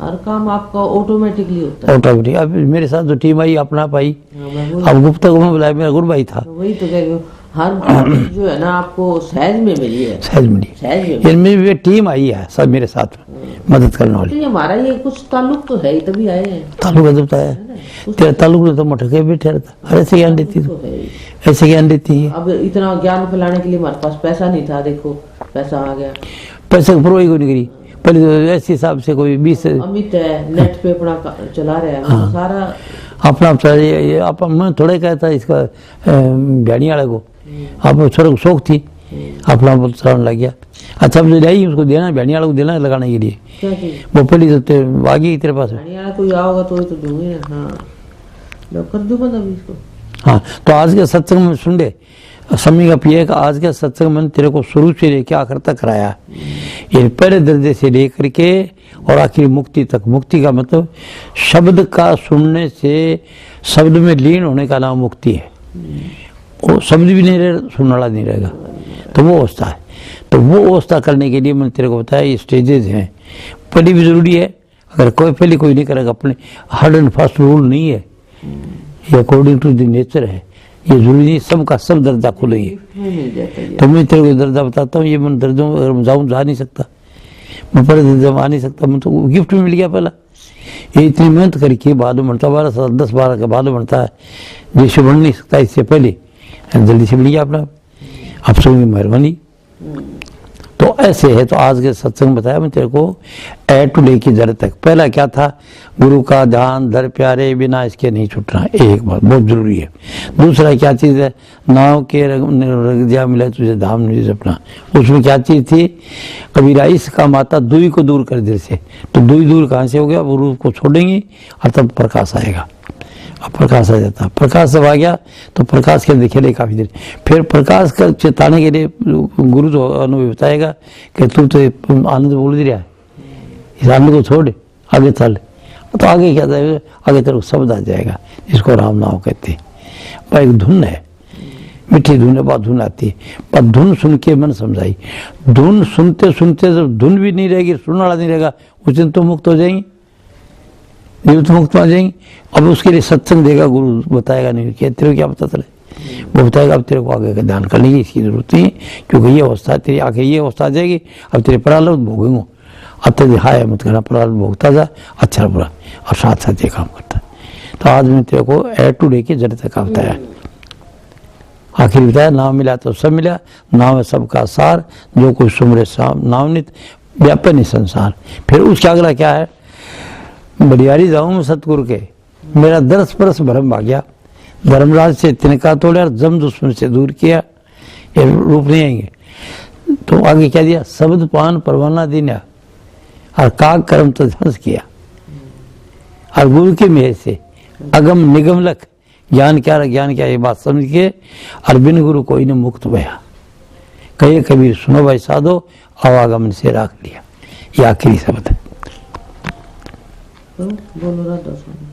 हर काम आपका ऑटोमेटिकली होता है। ऑटोमेटिक। अब मेरे साथ जो टीम आई अपना पाई, अब गुप्ता को मैं बुलाया, मेरा गुरु भाई था। वही तो कह रही हूँ, हर जो है ना आपको सहज में मिली है, सहज मिली। इनमें भी टीम आई है सब मेरे साथ में मदद करने वाली। तो हमारा ये कुछ ताल्लुक तो है ही, तभी आए हैं। ताल्लुक अदब है, तेरा ताल्लुक तो मटके बैठे रहता। अरे ऐसे ज्ञान देती तू, ऐसे ज्ञान देती है। अब इतना ज्ञान फैलाने के लिए हमारे पास पैसा नहीं था, देखो पैसा आ गया। पैसे की परवाही कोई नहीं करी पहले, तो ऐसे हिसाब से कोई 20 अमित है, नेट पे अपना चला रहा है। हाँ। सारा अपना ये आप मैं थोड़ा कहता इसका भैनी वाले को, आप थोड़ा शौक थी अपना चलाने लग गया। अच्छा मुझे लाई उसको देना, भैनी वाले को देना लगाने के लिए। क्या चीज? वो पहली आ गई तेरे पास। भैनी वाला कोई आओगा तो दूंगी ना। हाँ लो कर दूंगा तभी इसको। हाँ तो आज के सत्संग में सुन ले, समी का पिए का आज के सत्संग में तेरे को शुरू से लेके आखिर तक कराया, ये पहले दर्जे से लेकर के और आखिरी मुक्ति तक। मुक्ति का मतलब शब्द का सुनने से शब्द में लीन होने का नाम मुक्ति है। वो शब्द भी नहीं रहे, सुनने वाला नहीं रहेगा, तो वो अवस्था है। तो वो अवस्था करने के लिए मैंने तेरे को बताया ये स्टेजेस हैं। पहली भी जरूरी है, अगर पहले कोई नहीं करेगा, अपने हार्ड एंड फास्ट रूल नहीं है, ये अकॉर्डिंग टू द नेचर है। ये जरूरी नहीं सबका सब दर्जा खुलेगी। तो मैं तेरे को दर्जा बताता हूँ, ये मैं दर्जों अगर जाऊँ जा नहीं सकता, मैं पहले दर्जा में आ नहीं सकता, मैं तो गिफ्ट में मिल गया पहला। ये इतनी मेहनत करके बाद में बनता, 12 साल 10-12 के बाद बनता है, जैसे बन नहीं सकता इससे पहले जल्दी से मिल गया अपना। आप सबकी मेहरबानी। तो ऐसे है। तो आज के सत्संग बताया मैं तेरे को ए टू लेके जड़ तक। पहला क्या था, गुरु का ध्यान धर प्यारे, बिना इसके नहीं छूटना, एक बात बहुत जरूरी है। दूसरा क्या चीज है, नाव के रग जा मिला तुझे धाम नहीं जपना। उसमें क्या चीज थी, कबीरा इसका माता दुई को दूर कर दिल से। तो दुई दूर कहाँ से हो गया, वो रूप को छोड़ेंगे और तब प्रकाश आएगा। अब प्रकाश आ जाता, प्रकाश जब आ गया तो प्रकाश के दिखे रहे काफी देर, फिर प्रकाश का चेताने के लिए गुरु तो अनुभव बताएगा कि तू तो आनंद बोल ही रहा है, इस आनंद को छोड़ आगे चल, तो आगे क्या जाएगा, आगे तेरे को शब्द आ जाएगा जिसको राम नाम कहते हैं। पर एक धुन है, मीठी धुन है, बहुत धुन आती है, पर धुन सुन के मन समझाई, धुन सुनते सुनते जब धुन भी नहीं रहेगी, सुनने वाला नहीं रहेगा, उस दिन तो मुक्त हो जाएंगे, निवृत्त मुक्त आ जाएंगे। अब उसके लिए सत्संग देगा गुरु, बताएगा नहीं कि तेरे को क्या पता चले, वो बताएगा अब तेरे को आगे का ध्यान करने की इसकी जरूरत नहीं है, क्योंकि ये अवस्था तेरी आगे ये अवस्था आ जाएगी, अब तेरे प्रारब्ध भोगेंगे, अब तेरे हाय मत करना, प्रारब्ध भोगता जा अच्छा बुरा, और साथ साथ ये काम करता है। तो आज मैं तेरे को ए टू डे की जड़ तक बताया, आखिर बताया नाम मिला तो सब मिला, नाम है सबका सार, जो कोई सुमरे नामनित व्यापन संसार। फिर उसके अगला क्या है, बड़ियारी जाऊं मैं सतगुरु के, मेरा दरस परस भरम भाग गया, धर्मराज से तिनका तोड़ा, जम दुश्मन से दूर किया, ये रूप नहीं आएंगे। तो आगे क्या दिया, शब्द पान परवाना दीना, और काग कर्म तो ध्वंस किया, और गुरु के मेह से अगम निगम लख, ज्ञान क्या ये बात समझ के, और बिन गुरु कोई ने मुक्त भया, कहे कबीर सुनो भाई साधो, आवागमन से राख लिया। ये आखिरी शब्द है। बोलो राधा स्वामी।